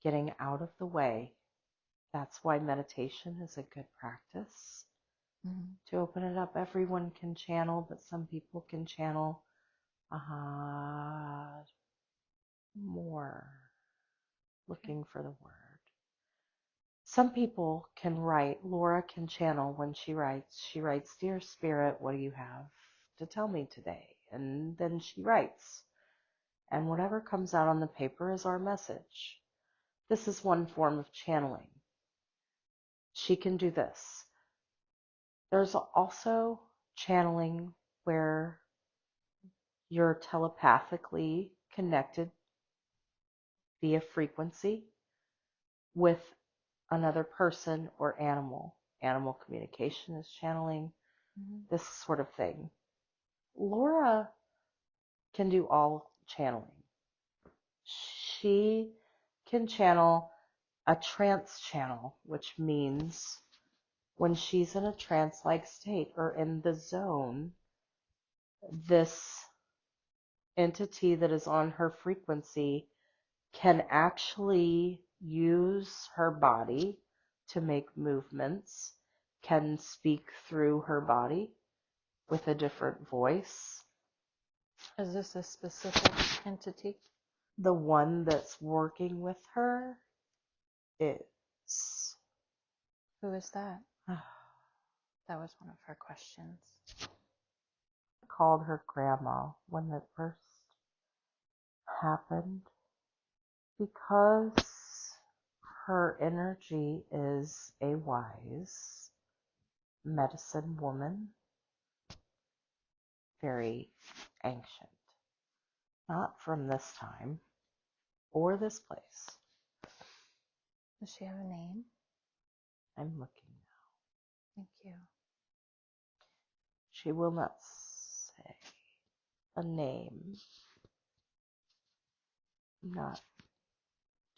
getting out of the way. That's why meditation is a good practice. Mm-hmm. To open it up, everyone can channel, but some people can channel more. Looking for the word. Some people can write. Laura can channel when she writes. She writes, "Dear Spirit, what do you have to tell me today?" And then she writes. And whatever comes out on the paper is our message. This is one form of channeling. She can do this. There's also channeling where you're telepathically connected via frequency with another person or animal. Animal communication is channeling, this sort of thing. Laura can do all channeling. She can channel a trance channel, which means when she's in a trance-like state or in the zone, this entity that is on her frequency can actually use her body to make movements can speak through her body with a different voice. Is this a specific entity? The one that's working with her is. Who is that? That was one of her questions. I called her grandma when it first happened because her energy is a wise medicine woman, very ancient. Not from this time or this place. Does she have a name? I'm looking now. Thank you. She will not say a name. I'm not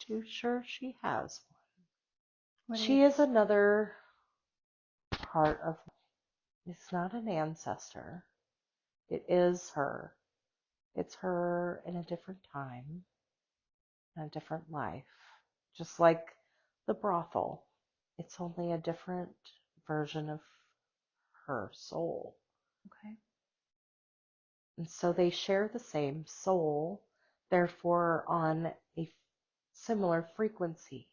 too sure she has one. She is another part of. It's not an ancestor. It is her. It's her in a different time, in a different life. Just like the brothel. It's only a different version of her soul. Okay. And so they share the same soul, therefore on a similar frequency.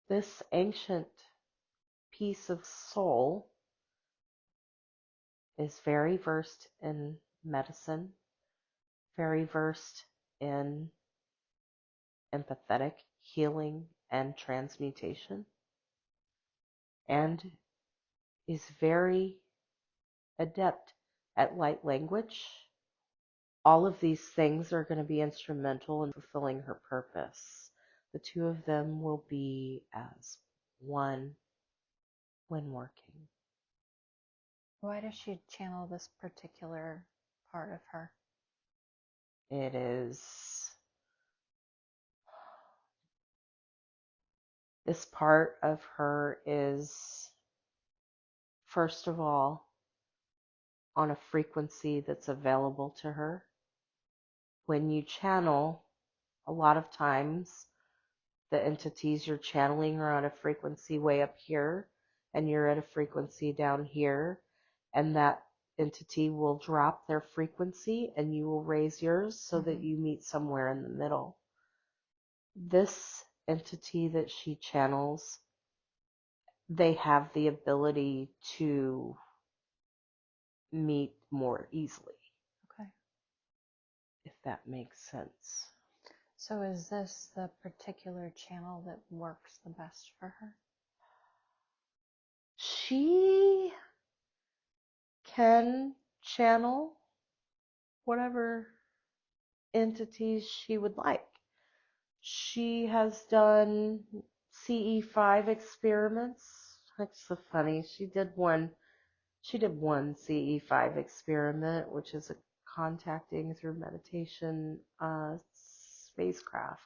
This ancient piece of soul is very versed in medicine, very versed in empathetic healing and transmutation, and is very adept at light language. All of these things are going to be instrumental in fulfilling her purpose. The two of them will be as one when working. Why does she channel this particular part of her? It is this part of her is, first of all, on a frequency that's available to her. When you channel, a lot of times the entities you're channeling are on a frequency way up here, and you're at a frequency down here, and that entity will drop their frequency and you will raise yours so that you meet somewhere in the middle. This entity that she channels, they have the ability to meet more easily. Okay. If that makes sense. So is this the particular channel that works the best for her? She can channel whatever entities she would like. She has done CE5 experiments. That's so funny. She did one CE5 experiment, which is a contacting through meditation spacecraft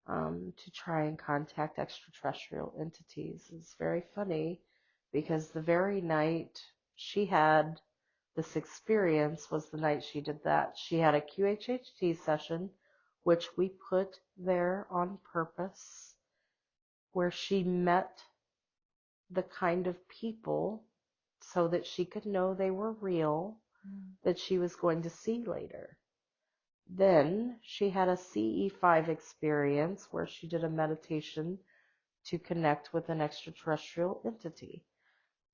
to try and contact extraterrestrial entities. It's very funny because the very night she had this experience was the night she did that. She had a QHHT session, which we put there on purpose, where she met the kind of people so that she could know they were real, that she was going to see later. Then she had a CE5 experience where she did a meditation to connect with an extraterrestrial entity.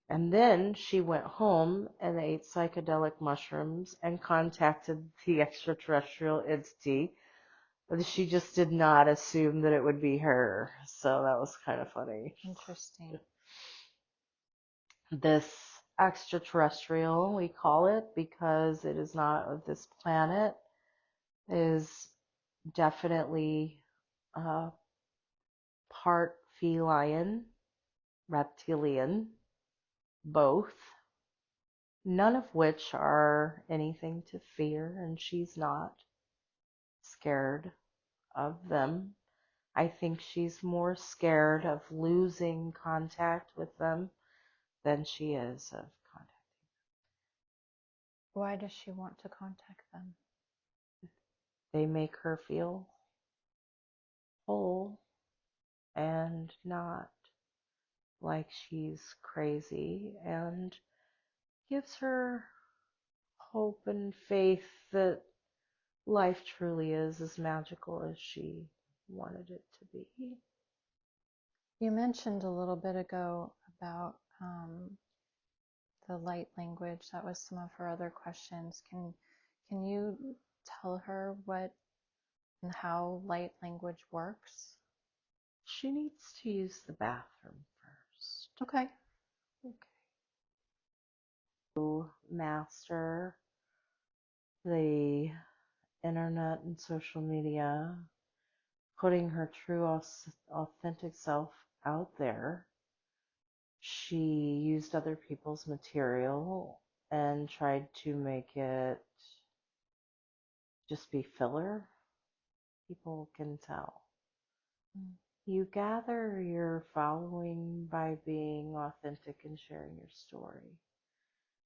And then she went home and ate psychedelic mushrooms and contacted the extraterrestrial entity. She just did not assume that it would be her. So that was kind of funny. Interesting. This extraterrestrial, we call it, because it is not of this planet, is definitely part feline, reptilian, both, none of which are anything to fear, and she's not scared of them. I think she's more scared of losing contact with them than she is of contacting. Why does she want to contact them? They make her feel whole and not like she's crazy and gives her hope and faith that life truly is as magical as she wanted it to be. You mentioned a little bit ago about the light language. That was some of her other questions. Can you tell her what and how light language works? She needs to use the bathroom first. Okay. To master the internet and social media, putting her true, authentic self out there. She used other people's material and tried to make it just be filler. People can tell. You gather your following by being authentic and sharing your story.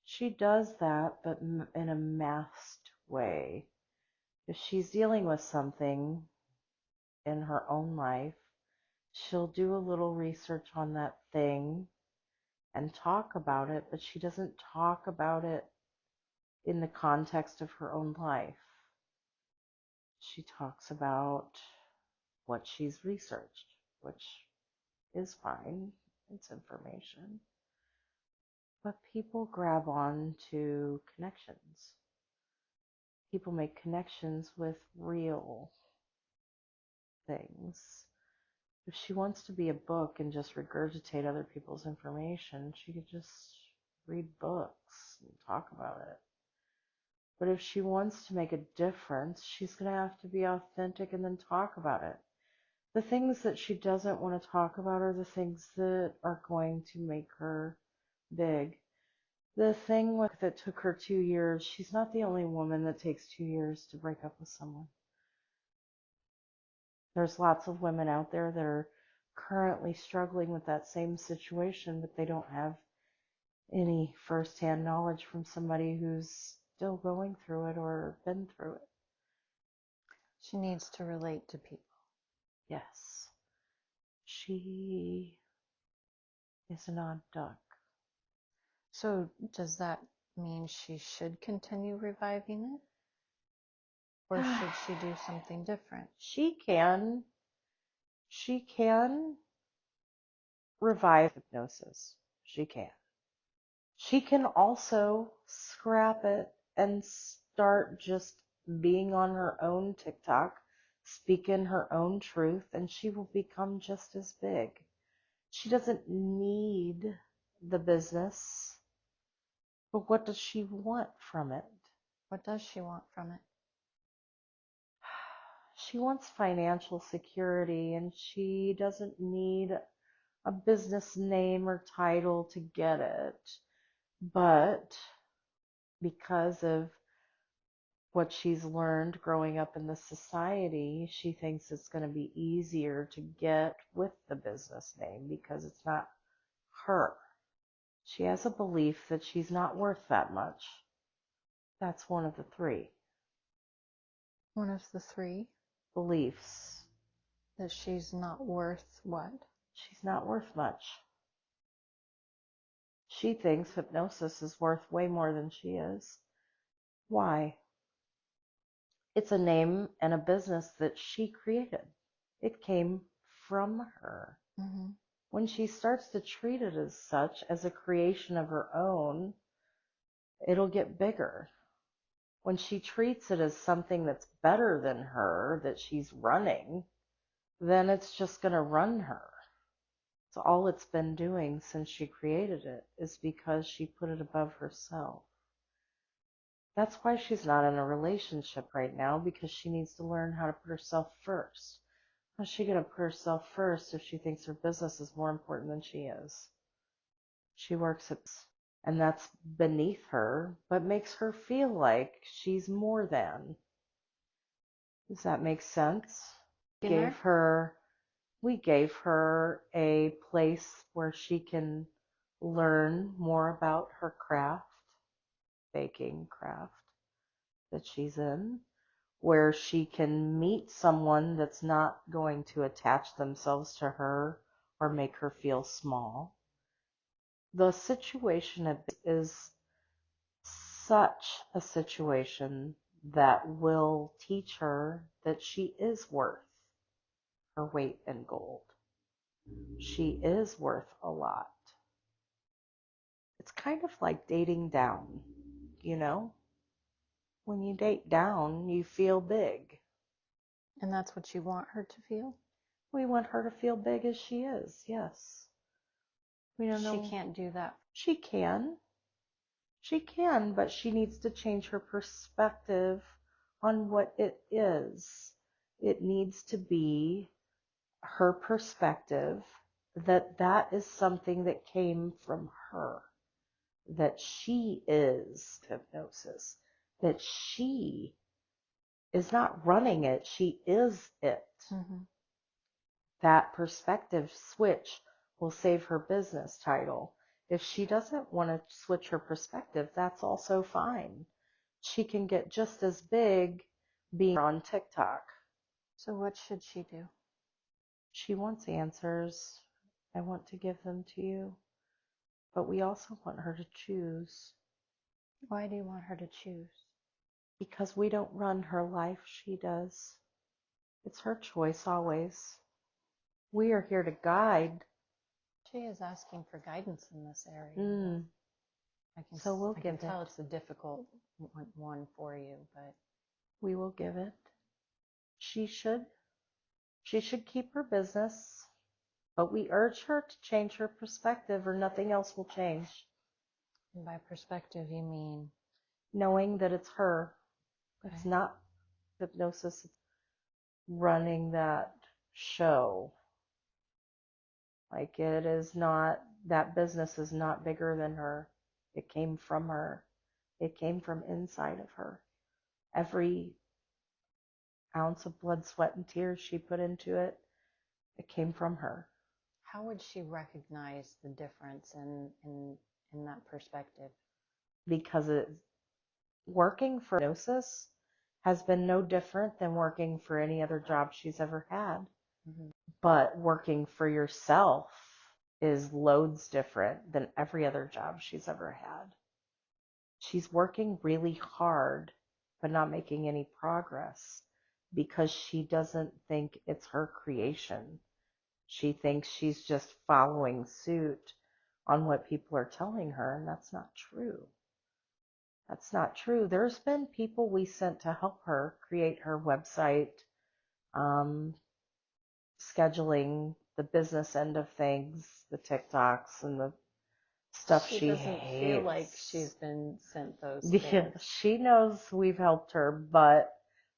She does that, but in a masked way. If she's dealing with something in her own life, she'll do a little research on that thing and talk about it, but she doesn't talk about it in the context of her own life. She talks about what she's researched, which is fine. It's information. But people grab on to connections. People make connections with real things. If she wants to be a book and just regurgitate other people's information, she could just read books and talk about it. But if she wants to make a difference, she's going to have to be authentic and then talk about it. The things that she doesn't want to talk about are the things that are going to make her big. The thing that took her 2 years, she's not the only woman that takes 2 years to break up with someone. There's lots of women out there that are currently struggling with that same situation, but they don't have any firsthand knowledge from somebody who's still going through it or been through it. She needs to relate to people. Yes. She is an odd duck. So does that mean she should continue reviving it? Or should she do something different? She can revive hypnosis. She can. She can also scrap it and start just being on her own TikTok, speaking her own truth, and she will become just as big. She doesn't need the business, but what does she want from it? What does she want from it? She wants financial security, and she doesn't need a business name or title to get it. But because of what she's learned growing up in the society, she thinks it's going to be easier to get with the business name because it's not her. She has a belief that she's not worth that much. That's one of the three One of the three? beliefs. That she's not worth what? She's not worth much. She thinks hypnosis is worth way more than she is. Why? It's a name and a business that she created. It came from her. Mm-hmm. When she starts to treat it as such, as a creation of her own, it'll get bigger. When she treats it as something that's better than her, that she's running, then it's just going to run her. So all it's been doing since she created it is because she put it above herself. That's why she's not in a relationship right now, because she needs to learn how to put herself first. How's she going to put herself first if she thinks her business is more important than she is? She works at, and that's beneath her, but makes her feel like she's more than. Does that make sense? We gave her a place where she can learn more about her craft, baking craft that she's in, where she can meet someone that's not going to attach themselves to her or make her feel small. The situation is such a situation that will teach her that she is worth her weight in gold. She is worth a lot. It's kind of like dating down, you know? When you date down, you feel big. And that's what you want her to feel? We want her to feel big as she is, yes. We don't know. She can't do that. She can. She can, but she needs to change her perspective on what it is. It needs to be her perspective that that is something that came from her, that she is hypnosis, that she is not running it, she is it. Mm-hmm. That perspective switch will save her business title. If she doesn't want to switch her perspective, that's also fine. She can get just as big being on TikTok. So what should she do? She wants answers. I want to give them to you. But we also want her to choose. Why do you want her to choose? Because we don't run her life, she does. It's her choice always. We are here to guide. She is asking for guidance in this area. I can tell it's a difficult one for you, but we will give it. She should keep her business, but we urge her to change her perspective or nothing else will change. And by perspective, you mean? Knowing that it's her. Okay. It's not hypnosis. It's running that show. Like it is not, that business is not bigger than her. It came from her. It came from inside of her. Every ounce of blood, sweat, and tears she put into it, it came from her. How would she recognize the difference in that perspective? Because working for hypnosis has been no different than working for any other job she's ever had. Mm-hmm. But working for yourself is loads different than every other job she's ever had. She's working really hard, but not making any progress because she doesn't think it's her creation. She thinks she's just following suit on what people are telling her, and that's not true. That's not true. There's been people we sent to help her create her website, scheduling the business end of things, the TikToks and the stuff she hates. She doesn't feel like she's been sent those Yeah, things. she knows we've helped her, but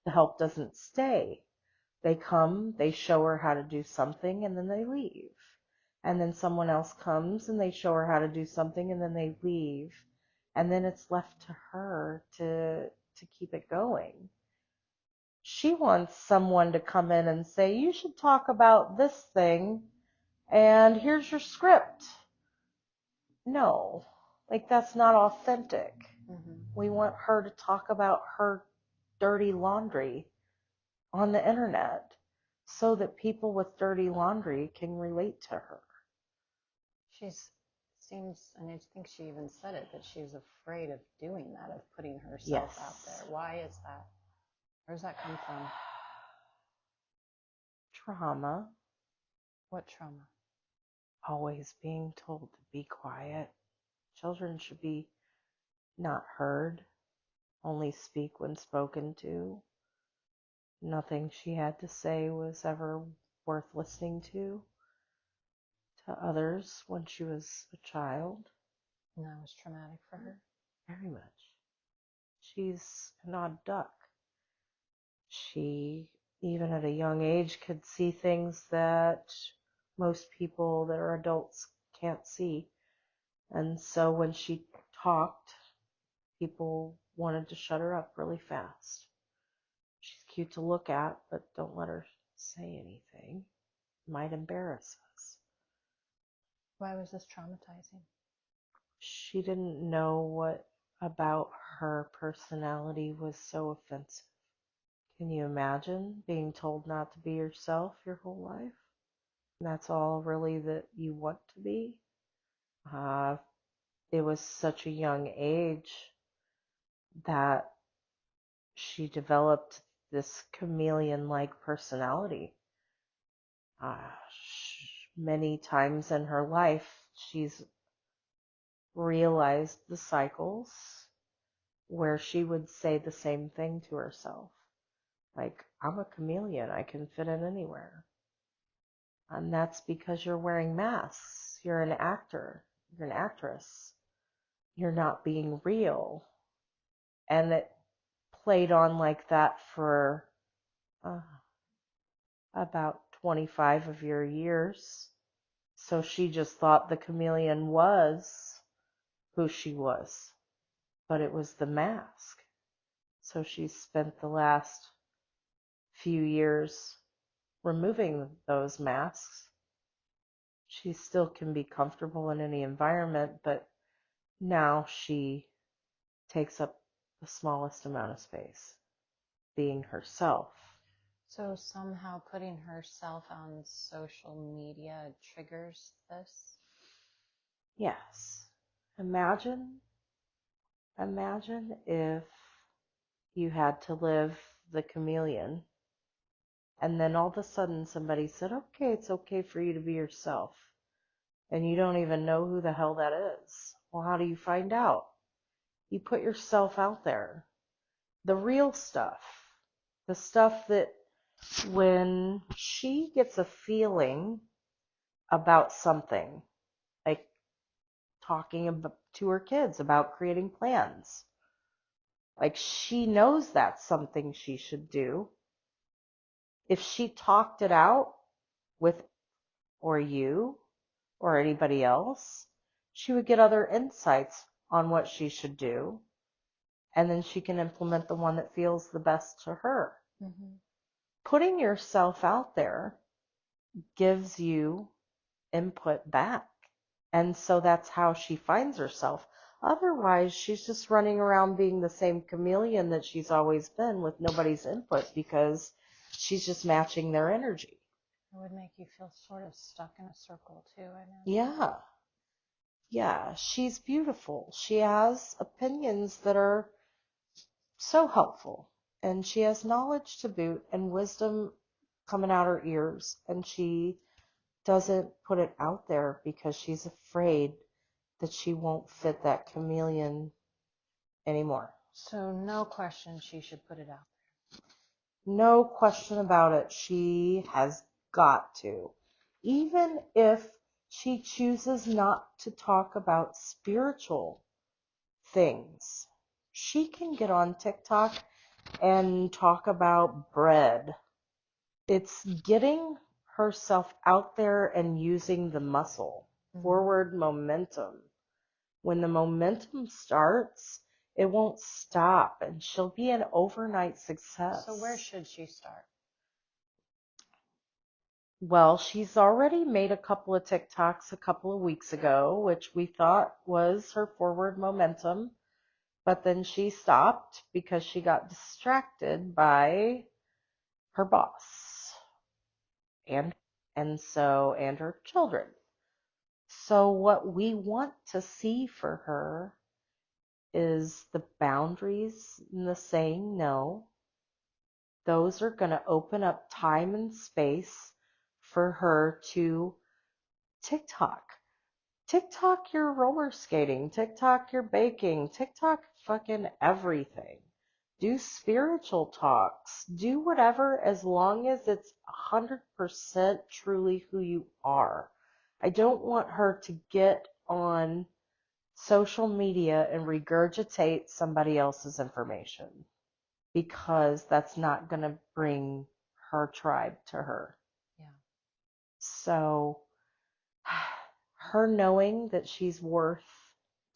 the help doesn't stay. They come, they show her how to do something, and then they leave. And then someone else comes and they show her how to do something, and then they leave. And then it's left to her to keep it going. She wants someone to come in and say, you should talk about this thing, and here's your script. No, like that's not authentic. Mm-hmm. We want her to talk about her dirty laundry on the internet so that people with dirty laundry can relate to her. Seems, and I think she even said it, that she's afraid of doing that, of putting herself out there. Why is that? Where does that come from? Trauma. What trauma? Always being told to be quiet. Children should be not heard, only speak when spoken to. Nothing she had to say was ever worth listening to others when she was a child. And that was traumatic for her? Very much. She's an odd duck. She, even at a young age, could see things that most people that are adults can't see. And so when she talked, people wanted to shut her up really fast. She's cute to look at, but don't let her say anything. Might embarrass us. Why was this traumatizing? She didn't know what about her personality was so offensive. Can you imagine being told not to be yourself your whole life? And that's all really that you want to be? Uh, it was such a young age that she developed this chameleon-like personality. Uh, Many times in her life, she's realized the cycles where she would say the same thing to herself. Like, I'm a chameleon, I can fit in anywhere. And that's because you're wearing masks. You're an actor, you're an actress. You're not being real. And it played on like that for uh, about 25 of your years. So she just thought the chameleon was who she was, but it was the mask. So she spent the last few years removing those masks. She still can be comfortable in any environment, but now she takes up the smallest amount of space, being herself. So somehow putting herself on social media triggers this? Yes. Imagine if you had to live the chameleon and then all of a sudden somebody said, okay, it's okay for you to be yourself. And you don't even know who the hell that is. Well, how do you find out? You put yourself out there. The real stuff. The stuff that when she gets a feeling about something, like talking to her kids about creating plans, like she knows that's something she should do. If she talked it out with or you or anybody else, she would get other insights on what she should do, and then she can implement the one that feels the best to her. Mm-hmm. Putting yourself out there gives you input back. And so that's how she finds herself. Otherwise, she's just running around being the same chameleon that she's always been with nobody's input because she's just matching their energy. It would make you feel sort of stuck in a circle too, I imagine. Yeah. Yeah, she's beautiful. She has opinions that are so helpful. And she has knowledge to boot and wisdom coming out her ears. And she doesn't put it out there because she's afraid that she won't fit that chameleon anymore. So no question she should put it out. No question about it. She has got to. Even if she chooses not to talk about spiritual things, she can get on TikTok and talk about bread. It's getting herself out there and using the muscle, forward momentum. When the momentum starts, it won't stop, and she'll be an overnight success. So where should she start? Well, she's already made a couple of TikToks a couple of weeks ago, which we thought was her forward momentum, but then she stopped because she got distracted by her boss and her children. So what we want to see for her is the boundaries and the saying no. Those are going to open up time and space for her to TikTok. TikTok your roller skating, TikTok your baking, TikTok fucking everything. Do spiritual talks, do whatever as long as it's 100% truly who you are. I don't want her to get on social media and regurgitate somebody else's information because that's not going to bring her tribe to her. Yeah. So her knowing that she's worth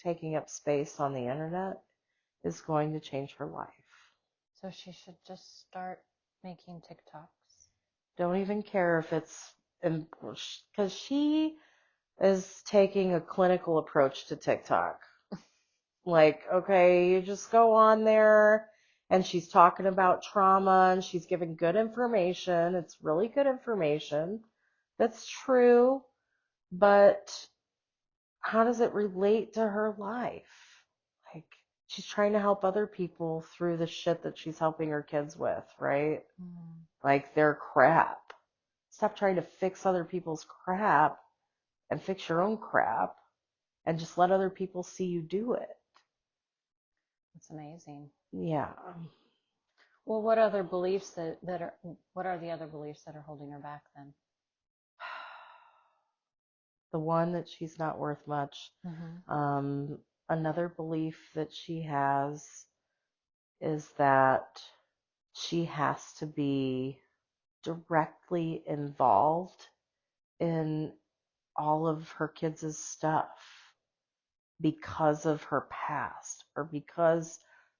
taking up space on the internet is going to change her life. So she should just start making TikToks. Don't even care if it's because she is taking a clinical approach to TikTok. Like, okay, you just go on there and she's talking about trauma and she's giving good information. It's really good information. That's true. But how does it relate to her life? Like, she's trying to help other people through the shit that she's helping her kids with, right? Like, their crap. Stop trying to fix other people's crap and fix your own crap and just let other people see you do it. That's amazing. Yeah. Well, what other beliefs what are the other beliefs that are holding her back then? The one that she's not worth much. Another belief that she has is that she has to be directly involved in all of her kids' stuff because of her past or because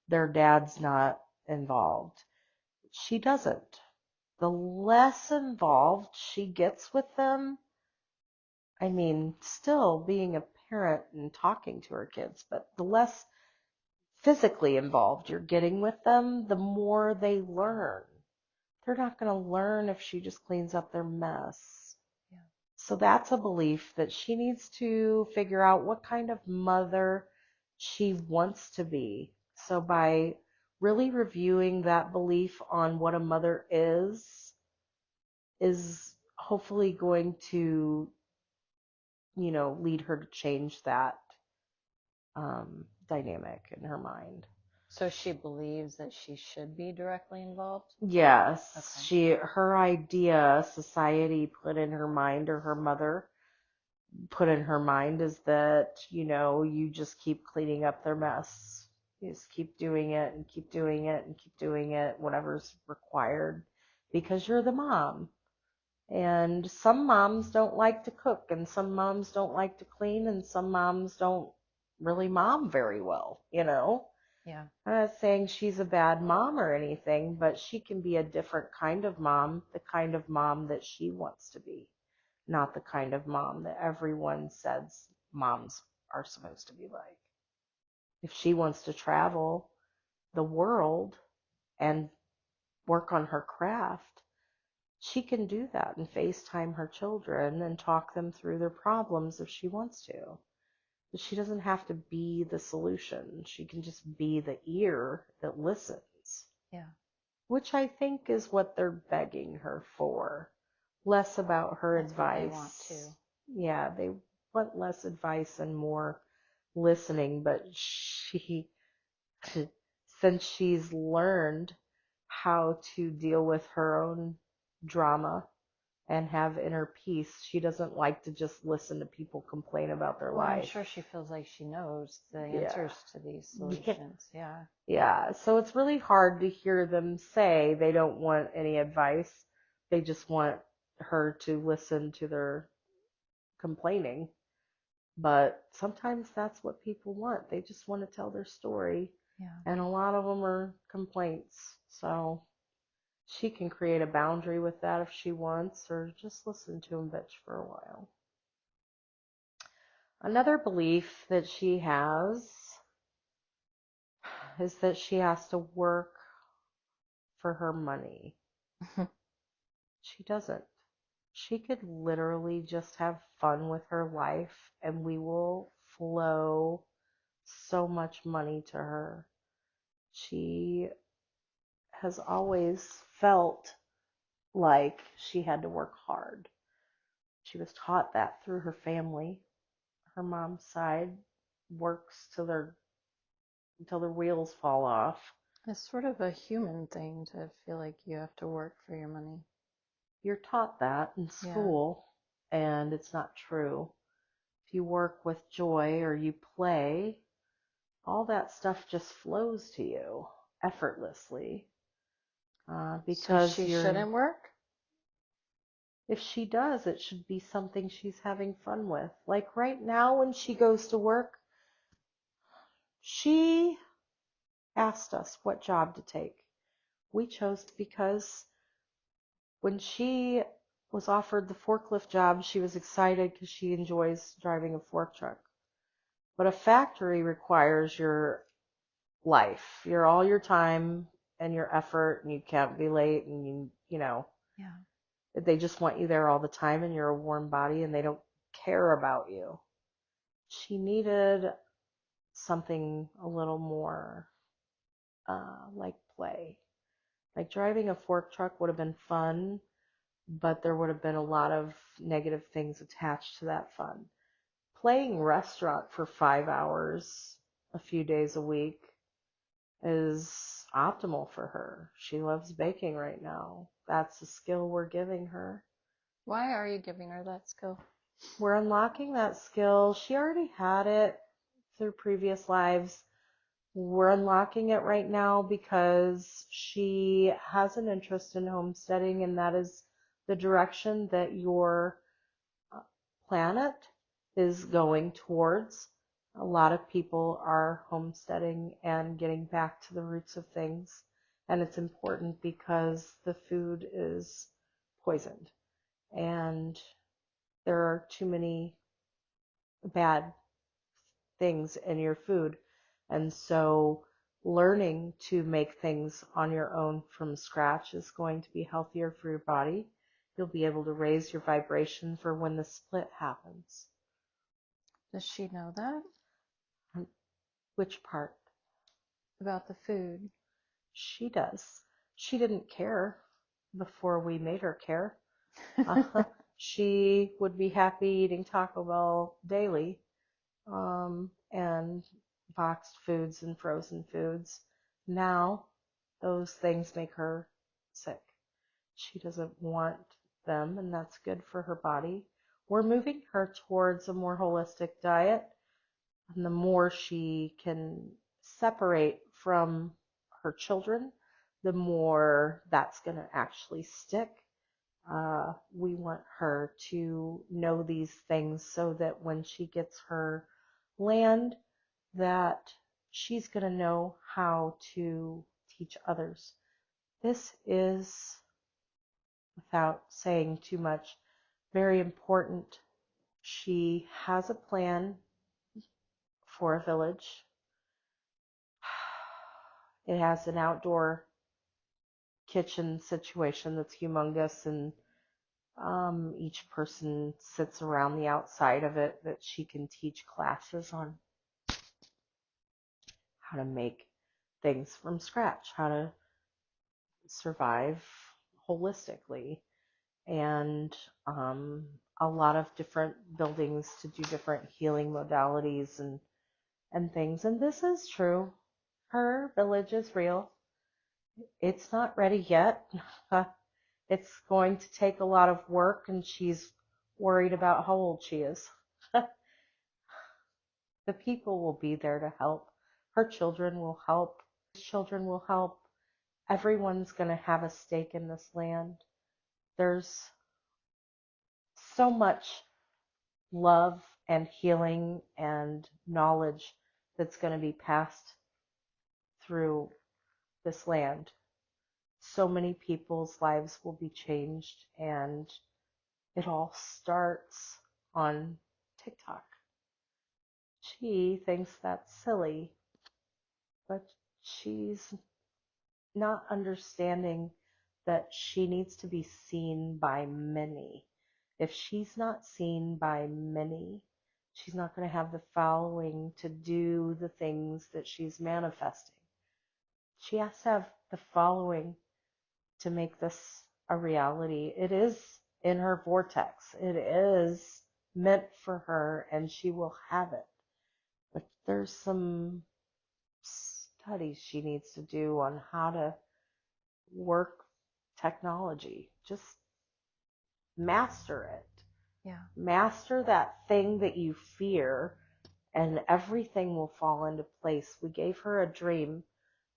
their dad's not involved. She doesn't. The less involved she gets with them, I mean, still being a parent and talking to her kids, but the less physically involved you're getting with them, the more they learn. They're not going to learn if she just cleans up their mess. Yeah. So that's a belief that she needs to figure out what kind of mother she wants to be. So by really reviewing that belief on what a mother is hopefully going to, lead her to change that dynamic in her mind. So she believes that she should be directly involved? Yes, Okay. her idea, society put in her mind, or her mother put in her mind, is that, you just keep cleaning up their mess. You just keep doing it and keep doing it and keep doing it, whatever's required, because you're the mom. And some moms don't like to cook, and some moms don't like to clean, and some moms don't really mom very well, Yeah. I'm not saying she's a bad mom or anything, but she can be a different kind of mom, the kind of mom that she wants to be, not the kind of mom that everyone says moms are supposed to be like. If she wants to travel the world and work on her craft, she can do that and FaceTime her children and talk them through their problems if she wants to. But she doesn't have to be the solution. She can just be the ear that listens. Yeah. Which I think is what they're begging her for. Less about her That's advice. what they want too. Yeah, they want less advice and more listening, but she, since she's learned how to deal with her own drama and have inner peace, she doesn't like to just listen to people complain about their Well, I'm life. sure she feels like she knows the Yeah. answers to these solutions. Yeah. Yeah, so it's really hard to hear them say they don't want any advice. They just want her to listen to their complaining. But sometimes that's what people want. They just want to tell their story. Yeah. And a lot of them are complaints. So she can create a boundary with that if she wants, or just listen to them bitch for a while. Another belief that she has is that she has to work for her money. She doesn't. She could literally just have fun with her life and we will flow so much money to her. She has always felt like she had to work hard. She was taught that through her family. Her mom's side works until their wheels fall off. It's sort of a human thing to feel like you have to work for your money. You're taught that in school, and it's not true. If you work with joy or you play, all that stuff just flows to you effortlessly. Because so she shouldn't work? if she does, it should be something she's having fun with. Like right now when she goes to work, she asked us what job to take. We chose because when she was offered the forklift job, she was excited because she enjoys driving a fork truck. But a factory requires your life, all your time and your effort, and you can't be late, and Yeah. they just want you there all the time, and you're a warm body, and they don't care about you. she needed something a little more like play. Like driving a fork truck would have been fun, but there would have been a lot of negative things attached to that fun. Playing restaurant for 5 hours a few days a week is optimal for her. She loves baking right now. That's the skill we're giving her. Why are you giving her that skill? We're unlocking that skill. She already had it through previous lives. We're unlocking it right now because she has an interest in homesteading, and that is the direction that your planet is going towards. A lot of people are homesteading and getting back to the roots of things, and it's important because the food is poisoned, and there are too many bad things in your food. And so learning to make things on your own from scratch is going to be healthier for your body. You'll be able to raise your vibration for when the split happens. Does she know that? Which part? About the food? She does. She didn't care before we made her care. She would be happy eating Taco Bell daily, and boxed foods and frozen foods. Now, those things make her sick. She doesn't want them, and that's good for her body. We're moving her towards a more holistic diet, and the more she can separate from her children, the more that's going to actually stick. We want her to know these things so that when she gets her land, that she's going to know how to teach others. This is, without saying too much, very important. She has a plan for a village. It has an outdoor kitchen situation that's humongous, and each person sits around the outside of it that she can teach classes on how to make things from scratch, how to survive holistically, and a lot of different buildings to do different healing modalities and things. And this is true. Her village is real. It's not ready yet. It's going to take a lot of work, and she's worried about how old she is. The people will be there to help. Her children will help. His children will help. Everyone's going to have a stake in this land. There's so much love and healing and knowledge that's going to be passed through this land. So many people's lives will be changed, and it all starts on TikTok. She thinks that's silly, but she's not understanding that she needs to be seen by many. If she's not seen by many, she's not going to have the following to do the things that she's manifesting. She has to have the following to make this a reality. It is in her vortex. It is meant for her, and she will have it. But there's some studies she needs to do on how to work technology. Just master it. Yeah. Master that thing that you fear, and everything will fall into place. We gave her a dream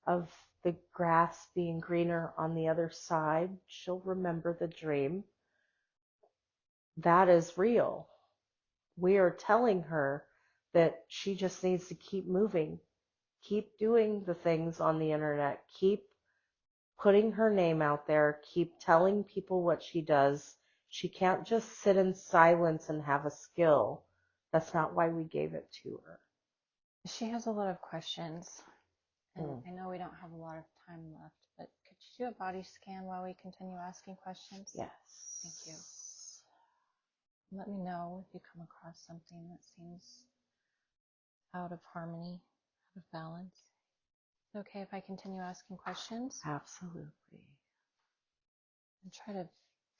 of the grass being greener on the other side. She'll remember the dream. That is real. We are telling her that she just needs to keep moving, keep doing the things on the internet, keep putting her name out there, keep telling people what she does. She can't just sit in silence and have a skill. That's not why we gave it to her. She has a lot of questions, and I know we don't have a lot of time left, but could you do a body scan while we continue asking questions? Yes. Thank you. Let me know if you come across something that seems out of harmony, out of balance. Is it okay if I continue asking questions? Absolutely. And try to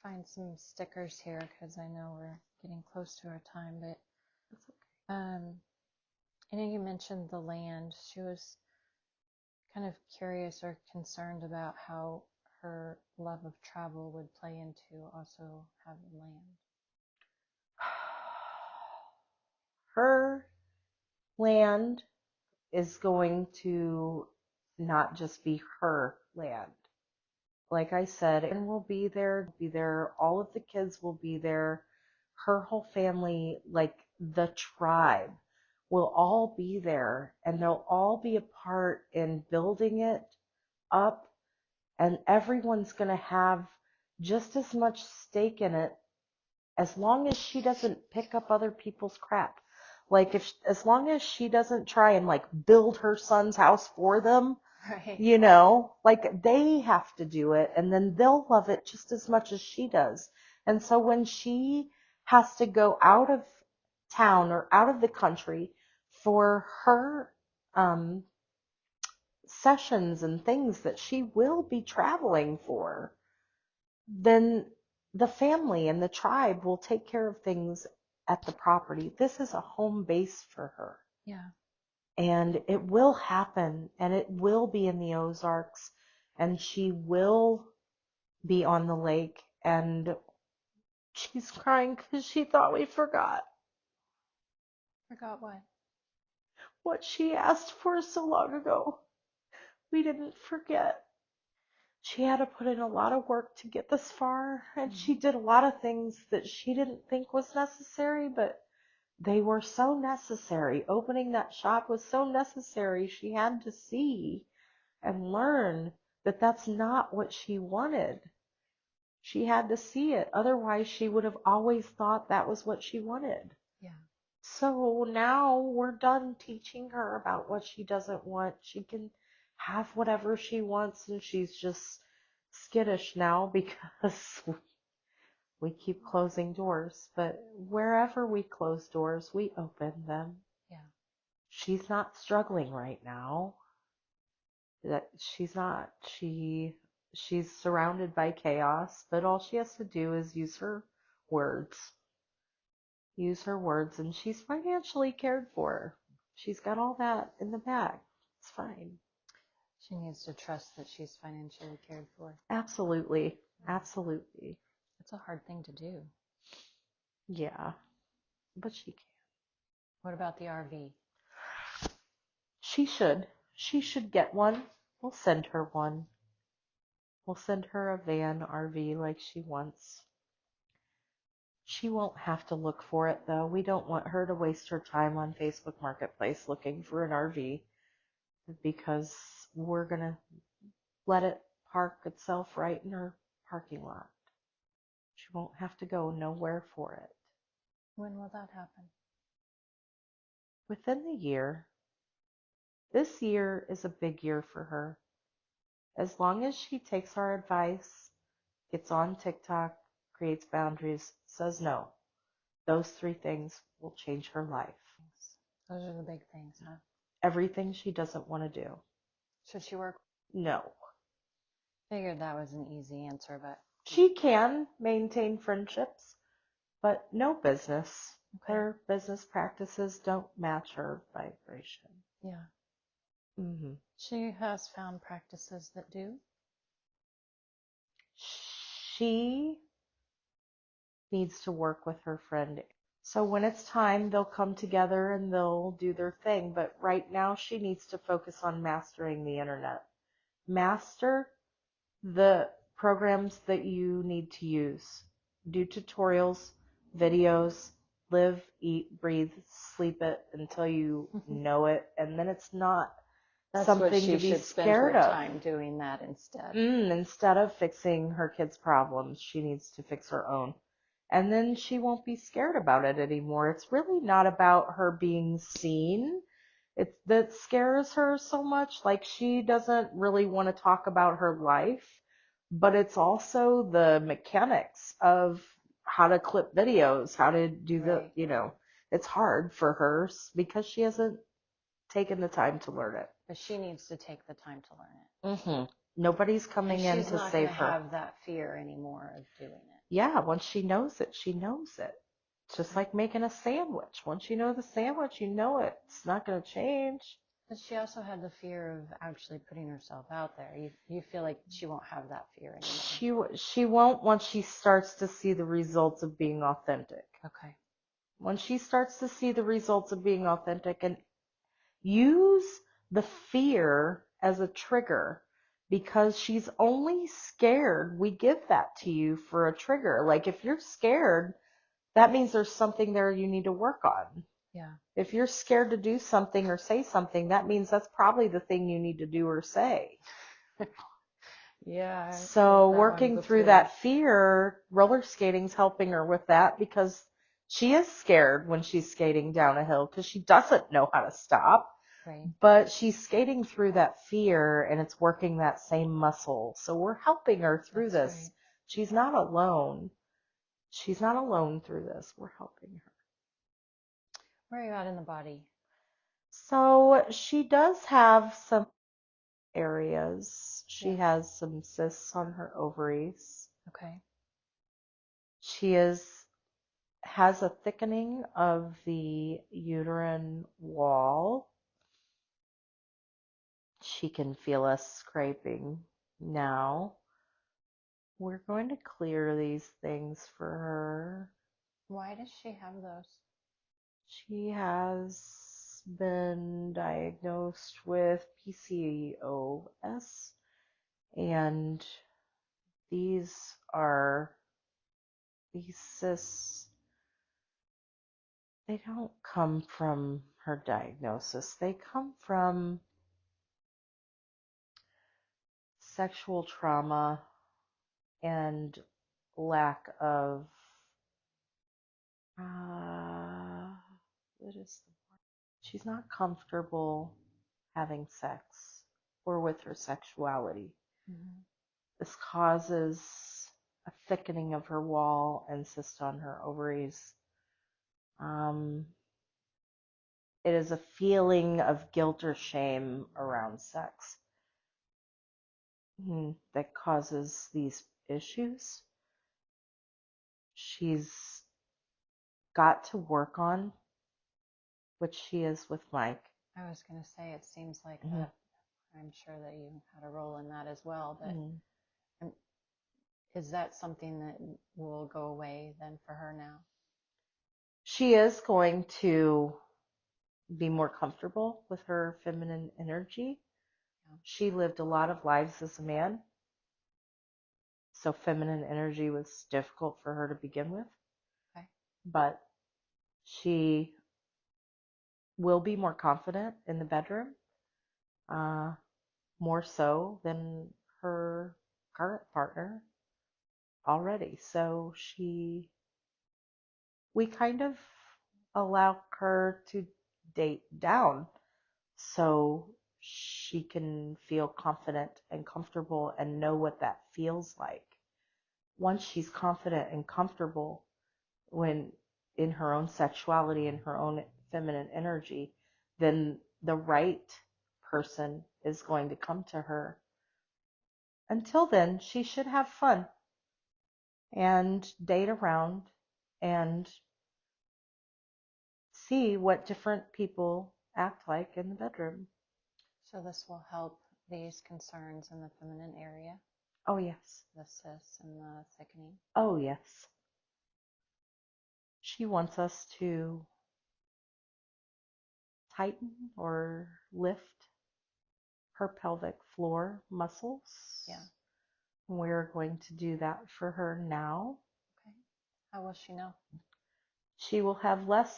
find some stickers here because I know we're getting close to our time, but That's okay. I know you mentioned the land. She was kind of curious or concerned about how her love of travel would play into also having land. Her land is going to not just be her land. Like I said, and will be there, all of the kids will be there, her whole family, like the tribe, will all be there, and they'll all be a part in building it up, and everyone's going to have just as much stake in it as long as she doesn't pick up other people's crap. Like as long as she doesn't try and like build her son's house for them, Right. you know, like they have to do it and then they'll love it just as much as she does. And so when she has to go out of town or out of the country for her sessions and things that she will be traveling for, then the family and the tribe will take care of things at the property. This is a home base for her. Yeah. And it will happen, and it will be in the Ozarks, and she will be on the lake, and she's crying because she thought we forgot Forgot what she asked for so long ago. We didn't forget. She had to put in a lot of work to get this far, and she did a lot of things that she didn't think was necessary, but they were so necessary. Opening that shop was so necessary. She had to see and learn that that's not what she wanted. She had to see it. Otherwise, she would have always thought that was what she wanted. Yeah. So now we're done teaching her about what she doesn't want. She can have whatever she wants, and she's just skittish now because we keep closing doors. But wherever we close doors, we open them. Yeah. She's not struggling right now. That she's not. She's surrounded by chaos, but all she has to do is use her words. Use her words, and she's financially cared for. She's got all that in the bag. It's fine. She needs to trust that she's financially cared for. Absolutely. Absolutely. It's a hard thing to do. Yeah. But she can. What about the RV? She should. She should get one. We'll send her one. We'll send her a van RV like she wants. She won't have to look for it, though. We don't want her to waste her time on Facebook Marketplace looking for an RV because we're going to let it park itself right in her parking lot. She won't have to go nowhere for it. When will that happen? Within the year. This year is a big year for her. As long as she takes our advice, gets on TikTok, creates boundaries, says no, those three things will change her life. Those are the big things, huh? Everything she doesn't want to do. Should she work? No. Figured that was an easy answer, but She can maintain friendships, but no business. okay. Her business practices don't match her vibration. Yeah. Mm-hmm. She has found practices that do. She needs to work with her friend. So when it's time, they'll come together and they'll do their thing. But right now, she needs to focus on mastering the internet. Master the programs that you need to use. Do tutorials, videos, live, eat, breathe, sleep it until you know it. And then it's not something to be scared of. Time doing that instead. Instead of fixing her kids' problems, she needs to fix her own. And then she won't be scared about it anymore. It's really not about her being seen. It's that scares her so much. Like she doesn't really want to talk about her life, but it's also the mechanics of how to clip videos, how to do Right. it's hard for her because she hasn't taken the time to learn it. But she needs to take the time to learn it. Mm-hmm. Nobody's coming in to She's not save going to her. have that fear anymore of doing it. Yeah, once she knows it, she knows it. It's just like making a sandwich. Once you know the sandwich, you know it. It's not going to change. But she also had the fear of actually putting herself out there. You feel like she won't have that fear anymore. She won't once she starts to see the results of being authentic. Okay. When she starts to see the results of being authentic and use the fear as a trigger, because she's only scared. We give that to you for a trigger. Like if you're scared, that means there's something there you need to work on. Yeah. If you're scared to do something or say something, that means that's probably the thing you need to do or say. Yeah. So working through that fear, roller skating's helping her with that because she is scared when she's skating down a hill because she doesn't know how to stop. Right. But she's skating through that fear and it's working that same muscle. So we're helping her through this. Right. She's not alone. She's not alone through this. We're helping her. Where are you at in the body? So she does have some areas. She has some cysts on her ovaries. Okay. She has a thickening of the uterine wall. She can feel us scraping now. We're going to clear these things for her. Why does she have those? She has been diagnosed with PCOS, and these cysts, they don't come from her diagnosis. They come from sexual trauma and lack of what is the word? She's not comfortable having sex or with her sexuality. Mm-hmm. This causes a thickening of her wall and cyst on her ovaries. It is a feeling of guilt or shame around sex that causes these issues. She's got to work on, which she is with Mike. I was going to say, it seems like that. I'm sure that you had a role in that as well, but is that something that will go away then for her now? She is going to be more comfortable with her feminine energy. Yeah. She lived a lot of lives as a man, so feminine energy was difficult for her to begin with. Okay. But she will be more confident in the bedroom, more so than her current partner already. So we kind of allow her to date down so she can feel confident and comfortable and know what that feels like. Once she's confident and comfortable when in her own sexuality and her own feminine energy, then the right person is going to come to her. Until then, she should have fun and date around and see what different people act like in the bedroom. So this will help these concerns in the feminine area? Oh, yes. The cysts and the thickening? Oh, yes. She wants us to tighten or lift her pelvic floor muscles. Yeah. We're going to do that for her now. Okay. How will she know? She will have less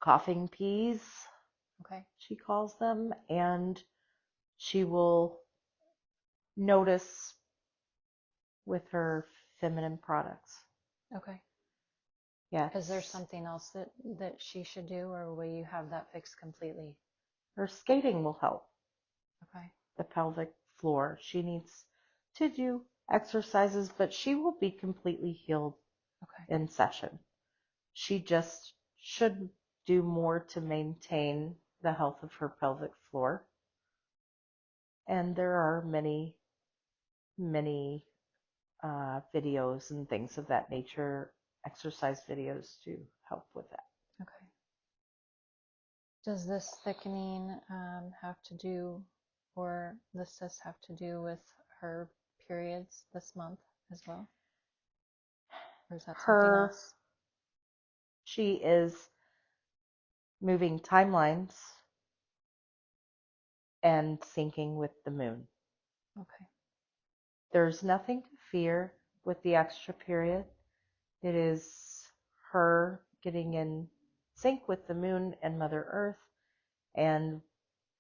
coughing peas, okay, she calls them, and she will notice with her feminine products. Okay. Yes. Is there something else that she should do, or will you have that fixed completely? Her skating will help. Okay. The pelvic floor. She needs to do exercises, but she will be completely healed in session. She just should do more to maintain the health of her pelvic floor. And there are many, many videos and things of that nature, exercise videos to help with that. Okay. Does this thickening have to do, or the cyst have to do with her periods this month as well? Or is that something else? She is moving timelines and syncing with the moon. Okay. There's nothing to fear with the extra period. It is her getting in sync with the moon and Mother Earth, and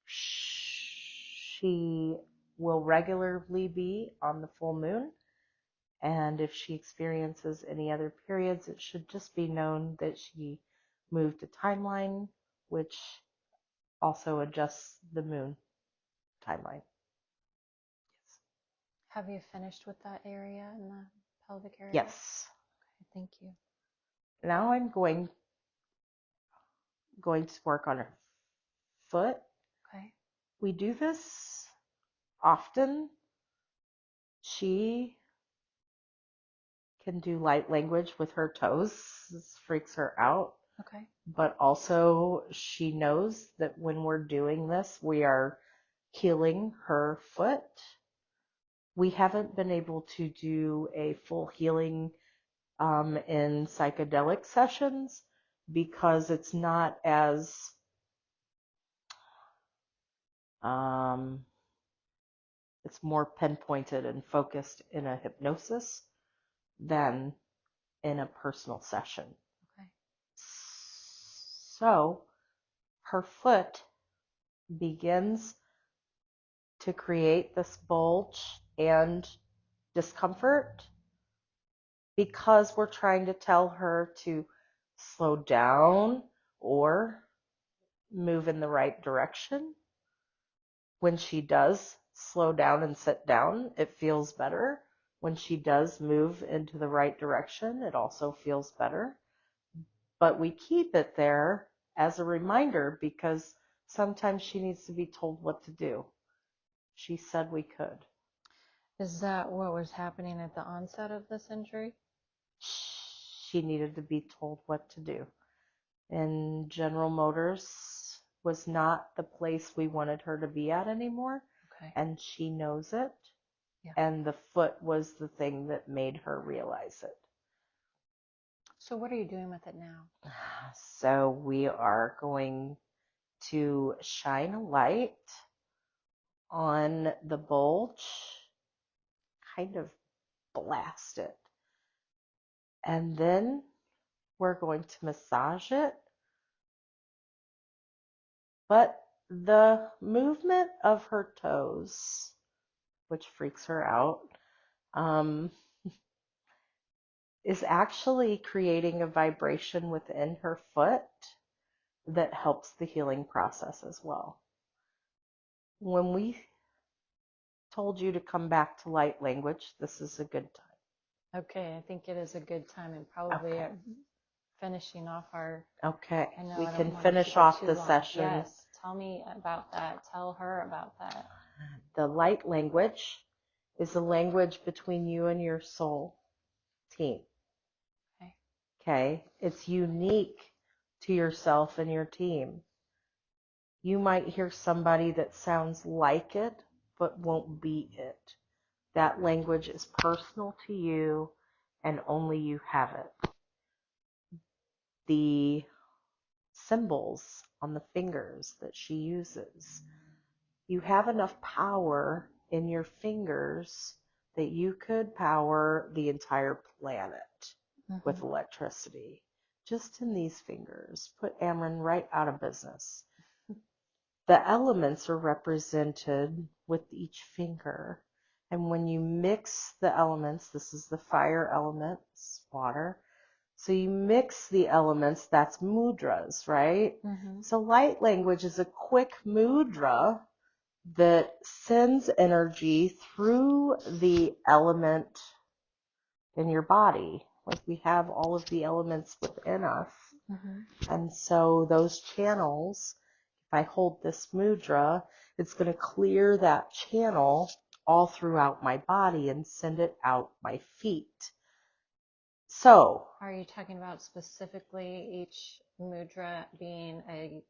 she will regularly be on the full moon. And if she experiences any other periods, it should just be known that she moved a timeline, which also adjusts the moon timeline. Yes. Have you finished with that area in the pelvic area? Yes. Okay, thank you. Now I'm going to work on her foot. Okay. We do this often. She can do light language with her toes. This freaks her out. Okay. But also she knows that when we're doing this, we are healing her foot. We haven't been able to do a full healing in psychedelic sessions because it's not as it's more pinpointed and focused in a hypnosis than in a personal session. Okay. So her foot begins to create this bulge and discomfort because we're trying to tell her to slow down or move in the right direction. When she does slow down and sit down, it feels better. When she does move into the right direction, it also feels better. But we keep it there as a reminder because sometimes she needs to be told what to do. She said we could. Is that what was happening at the onset of this injury? She needed to be told what to do. And General Motors was not the place we wanted her to be at anymore. Okay. And she knows it. Yeah. And the foot was the thing that made her realize it. So what are you doing with it now? So we are going to shine a light on the bulge, kind of blast it. And then we're going to massage it. But the movement of her toes, which freaks her out, is actually creating a vibration within her foot that helps the healing process as well. When we told you to come back to light language, this is a good time. Okay, I think it is a good time, and probably Okay. finishing off our. Okay, I know we I don't can want to finish keep it off too the long. session. Yes, tell me about that. Tell her about that. The light language is a language between you and your soul team. Okay. Okay, it's unique to yourself and your team. You might hear somebody that sounds like it, but won't be it. That language is personal to you, and only you have it. The symbols on the fingers that she uses, you have enough power in your fingers that you could power the entire planet with electricity. Just in these fingers. Put Amron right out of business. The elements are represented with each finger. And when you mix the elements, this is the fire elements, water. So you mix the elements, that's mudras, right? Mm-hmm. So light language is a quick mudra that sends energy through the element in your body. Like we have all of the elements within us. And so those channels, if I hold this mudra, it's going to clear that channel all throughout my body and send it out my feet. So, are you talking about specifically each mudra being a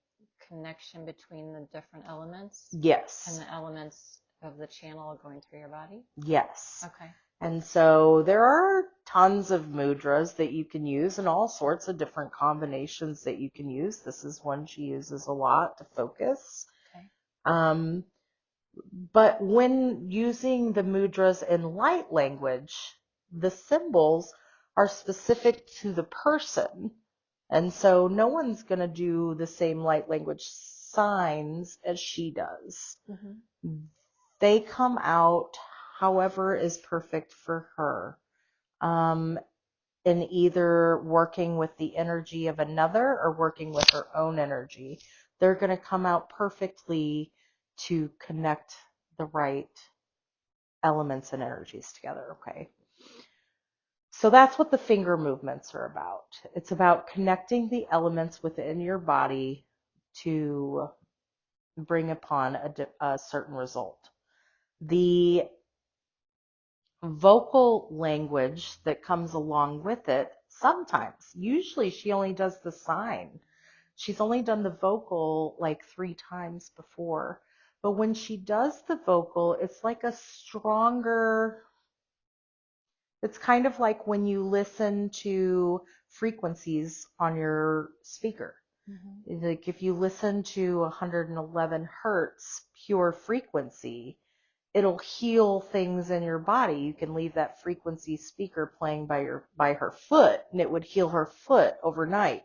connection between the different elements? yes. And the elements of the channel going through your body? Yes. Okay. And so there are tons of mudras that you can use and all sorts of different combinations that you can use. This is one she uses a lot to focus. Okay. But when using the mudras in light language, the symbols are specific to the person. And so no one's going to do the same light language signs as she does. They come out however is perfect for her. In either working with the energy of another or working with her own energy. They're going to come out perfectly to connect the right elements and energies together, okay? So that's what the finger movements are about. It's about connecting the elements within your body to bring upon a certain result. The vocal language that comes along with it, sometimes, usually she only does the sign. She's only done the vocal like 3 times before. But when she does the vocal, it's like a stronger, it's kind of like when you listen to frequencies on your speaker. Like if you listen to 111 hertz pure frequency, it'll heal things in your body. You can leave that frequency speaker playing by her foot, and it would heal her foot overnight.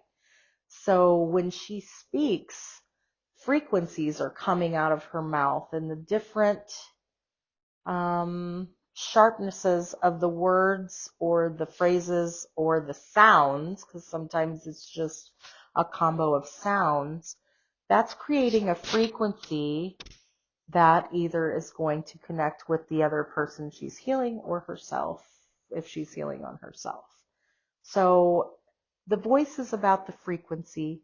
So when she speaks, frequencies are coming out of her mouth, and the different sharpnesses of the words or the phrases or the sounds, because sometimes it's just a combo of sounds, that's creating a frequency that either is going to connect with the other person she's healing or herself if she's healing on herself. So the voice is about the frequency,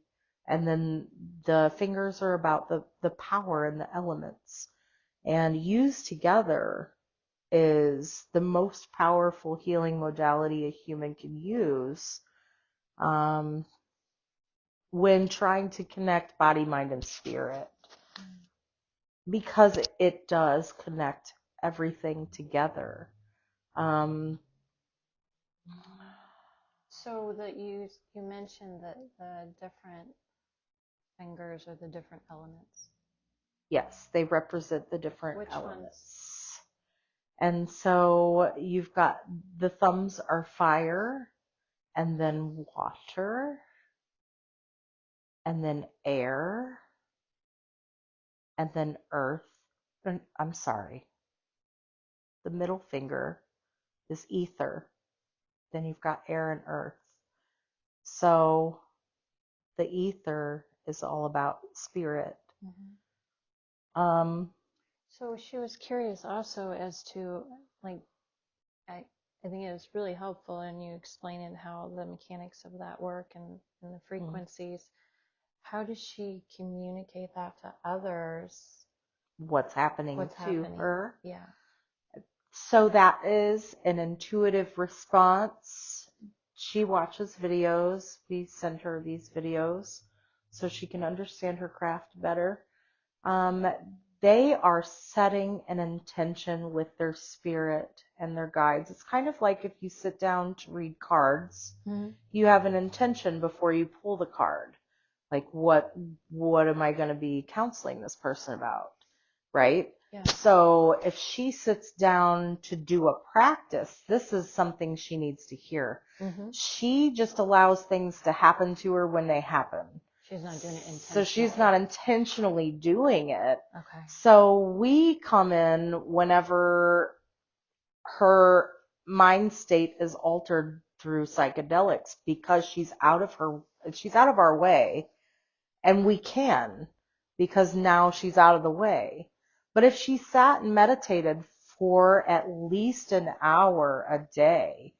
and then the fingers are about the power and the elements. And used together is the most powerful healing modality a human can use when trying to connect body, mind, and spirit. Because it does connect everything together. So that you mentioned that the different fingers are the different elements. Yes, they represent the different Which elements. And so you've got the thumbs are fire, and then water, and then air, and then earth. I'm sorry. The middle finger is ether. Then you've got air and earth. So the ether is all about spirit. So she was curious also as to, like, I think it was really helpful, and you explained how the mechanics of that work and the frequencies. How does she communicate that to others? What's happening to her? Yeah. So that is an intuitive response. She watches videos. We send her these videos so she can understand her craft better. They are setting an intention with their spirit and their guides. It's kind of like if you sit down to read cards, you have an intention before you pull the card. Like, what am I going to be counseling this person about? Right? Yeah. So if she sits down to do a practice, this is something she needs to hear. She just allows things to happen to her when they happen. She's not doing it intentionally. So she's not intentionally doing it. Okay. So we come in whenever her mind state is altered through psychedelics, because she's out of our way, and we can, because now she's out of the way. But if she sat and meditated for at least an hour a day,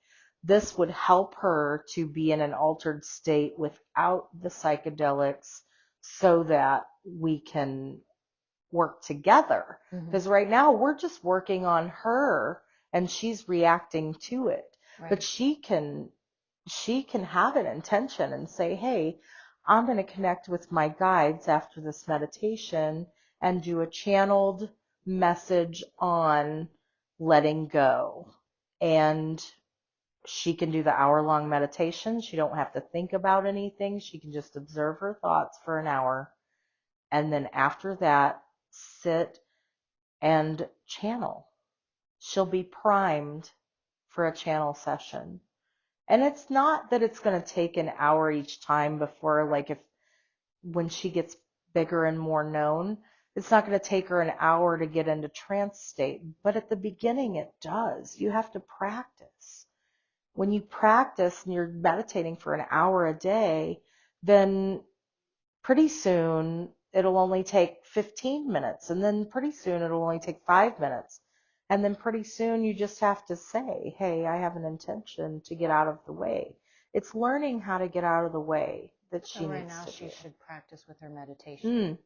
this would help her to be in an altered state without the psychedelics so that we can work together. Because right now we're just working on her and she's reacting to it. Right. But she can have an intention and say, hey, I'm going to connect with my guides after this meditation and do a channeled message on letting go. And she can do the hour-long meditation. She don't have to think about anything. She can just observe her thoughts for an hour. And then after that, sit and channel. She'll be primed for a channel session. And it's not that it's going to take an hour each time before, like, when she gets bigger and more known, it's not going to take her an hour to get into trance state. But at the beginning, it does. You have to practice. When you practice and you're meditating for an hour a day, then pretty soon it'll only take 15 minutes. And then pretty soon it'll only take 5 minutes. And then pretty soon you just have to say, hey, I have an intention to get out of the way. It's learning how to get out of the way that she So right needs now to she do. should practice with her meditation.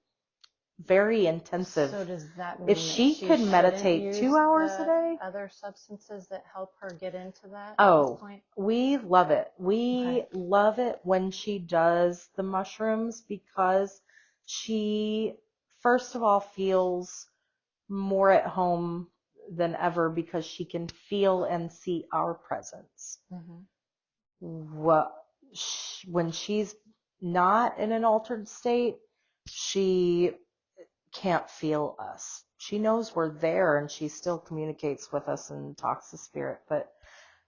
Very intensive. So does that mean If that she could shouldn't meditate use 2 hours a the day, other substances that help her get into that at oh, this point? we love it. We Okay. love it when she does the mushrooms because she, first of all, feels more at home than ever because she can feel and see our presence. When she's not in an altered state, she can't feel us. She knows we're there and she still communicates with us and talks to spirit, but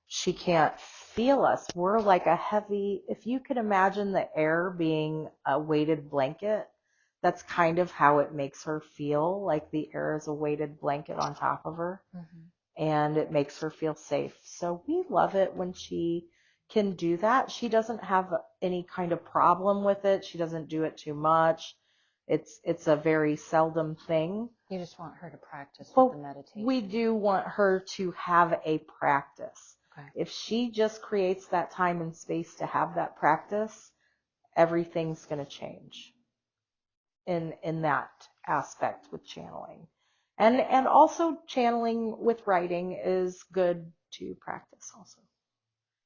she can't feel us. We're like a heavy, if you could imagine the air being a weighted blanket, that's kind of how it makes her feel, like the air is a weighted blanket on top of her, and it makes her feel safe. So we love it when she can do that. She doesn't have any kind of problem with it. She doesn't do it too much. It's a very seldom thing. You just want her to practice Well, with the meditation. we do want her to have a practice. Okay. If she just creates that time and space to have that practice, everything's going to change in that aspect with channeling. And also channeling with writing is good to practice also.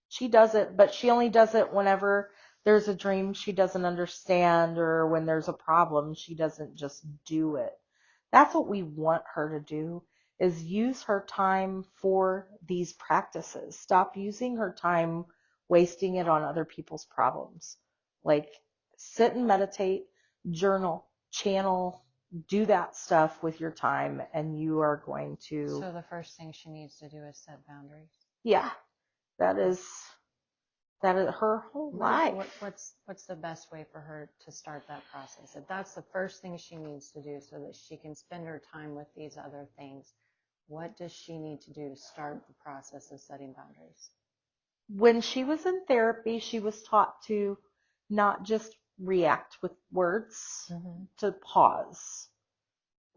She does it, but she only does it whenever there's a dream she doesn't understand or when there's a problem. She doesn't just do it. That's what we want her to do, is use her time for these practices. Stop using her time wasting it on other people's problems. Like, sit and meditate, journal, channel, do that stuff with your time, and you are going to... So the first thing she needs to do is set boundaries. Yeah, that is her whole life. What's the best way for her to start that process? If that's the first thing she needs to do so that she can spend her time with these other things, what does she need to do to start the process of setting boundaries? When she was in therapy, she was taught to not just react with words, to pause.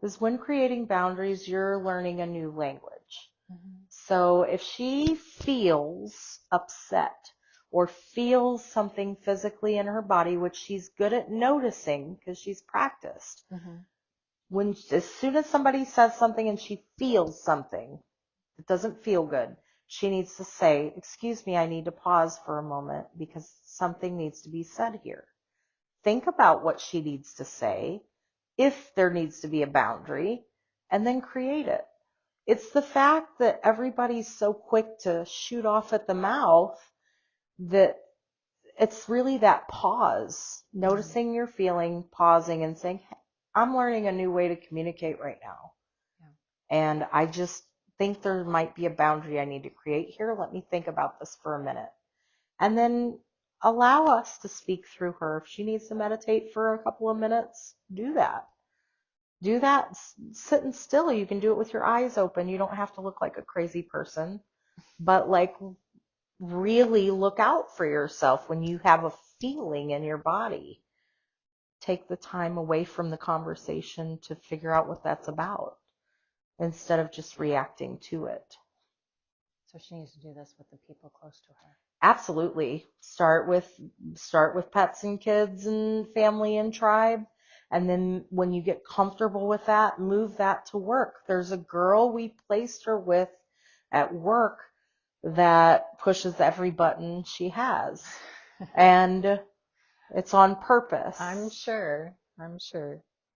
Because when creating boundaries, you're learning a new language. So if she feels upset or feels something physically in her body, which she's good at noticing because she's practiced, as soon as somebody says something and she feels something that doesn't feel good, she needs to say, excuse me, I need to pause for a moment because something needs to be said here. Think about what she needs to say, if there needs to be a boundary, and then create it. It's the fact that everybody's so quick to shoot off at the mouth that it's really that pause, noticing your feeling, pausing and saying, hey, I'm learning a new way to communicate right now. And I just think there might be a boundary I need to create here. Let me think about this for a minute. And then allow us to speak through her. If she needs to meditate for a couple of minutes, do that. Do that sitting still. You can do it with your eyes open. You don't have to look like a crazy person, but like really look out for yourself when you have a feeling in your body. Take the time away from the conversation to figure out what that's about, instead of just reacting to it. So she needs to do this with the people close to her. Absolutely. Start with pets and kids and family and tribe. And then when you get comfortable with that, move that to work. There's a girl we placed her with at work that pushes every button she has. And it's on purpose. I'm sure.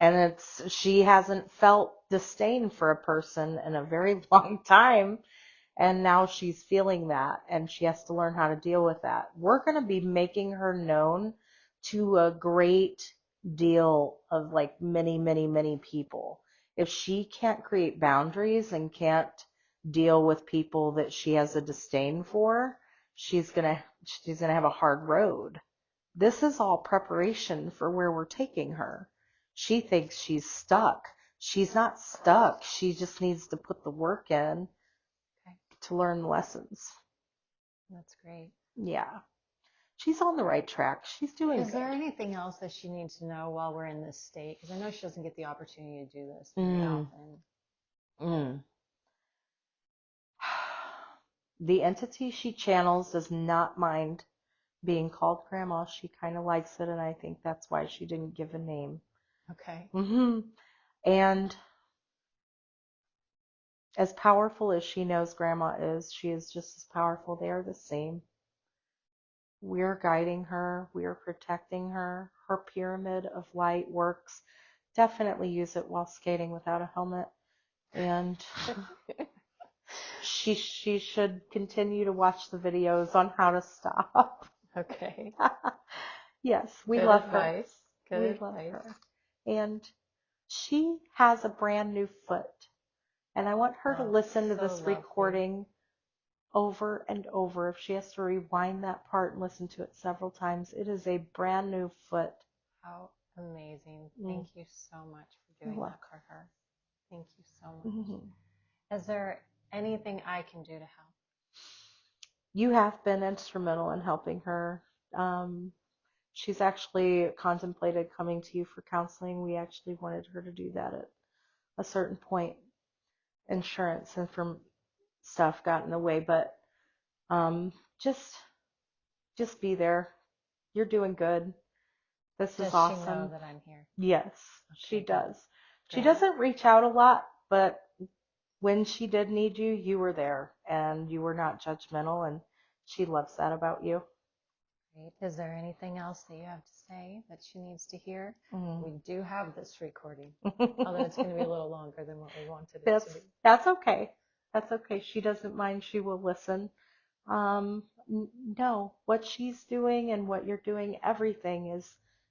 And she hasn't felt disdain for a person in a very long time. And now she's feeling that, and she has to learn how to deal with that. We're going to be making her known to a great deal of like many, many, many people. If she can't create boundaries and can't deal with people that she has a disdain for, she's going to have a hard road. This is all preparation for where we're taking her. She thinks she's stuck. She's not stuck. She just needs to put the work in to learn lessons. That's great. Yeah. She's on the right track. She's doing Is good. there anything else that she needs to know while we're in this state? Because I know she doesn't get the opportunity to do this very often. The entity she channels does not mind being called grandma. She kind of likes it, and I think that's why she didn't give a name. Okay. And as powerful as she knows grandma is, she is just as powerful. They are the same. We're guiding her. We are protecting her. Her pyramid of light works. Definitely use it while skating without a helmet. And she should continue to watch the videos on how to stop. Okay. Yes, we Good love advice. her. Good We advice. love her. And she has a brand new foot. And I want her to listen to this lovely. recording over and over. If she has to rewind that part and listen to it several times, it is a brand new foot. How amazing. Thank you so much for doing that for her. Thank you so much. Is there anything I can do to help? You have been instrumental in helping her. She's actually contemplated coming to you for counseling. We actually wanted her to do that at a certain point. Insurance and from stuff got in the way, but just be there. You're doing good. This is awesome. Does she know that I'm here? Yes, she does. She Great. doesn't reach out a lot, but when she did need you, you were there and you were not judgmental, and she loves that about you. Great. Is there anything else that you have to say that she needs to hear? We do have this recording, although it's going to be a little longer than what we wanted it to be. That's okay. That's okay. She doesn't mind. She will listen. No, what she's doing and what you're doing, everything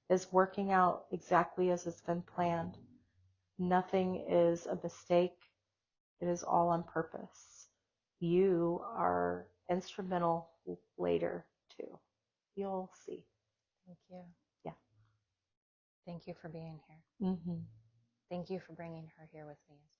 is working out exactly as it's been planned. Nothing is a mistake. It is all on purpose. You are instrumental later too. You'll see. Thank you. Yeah. Thank you for being here. Thank you for bringing her here with me as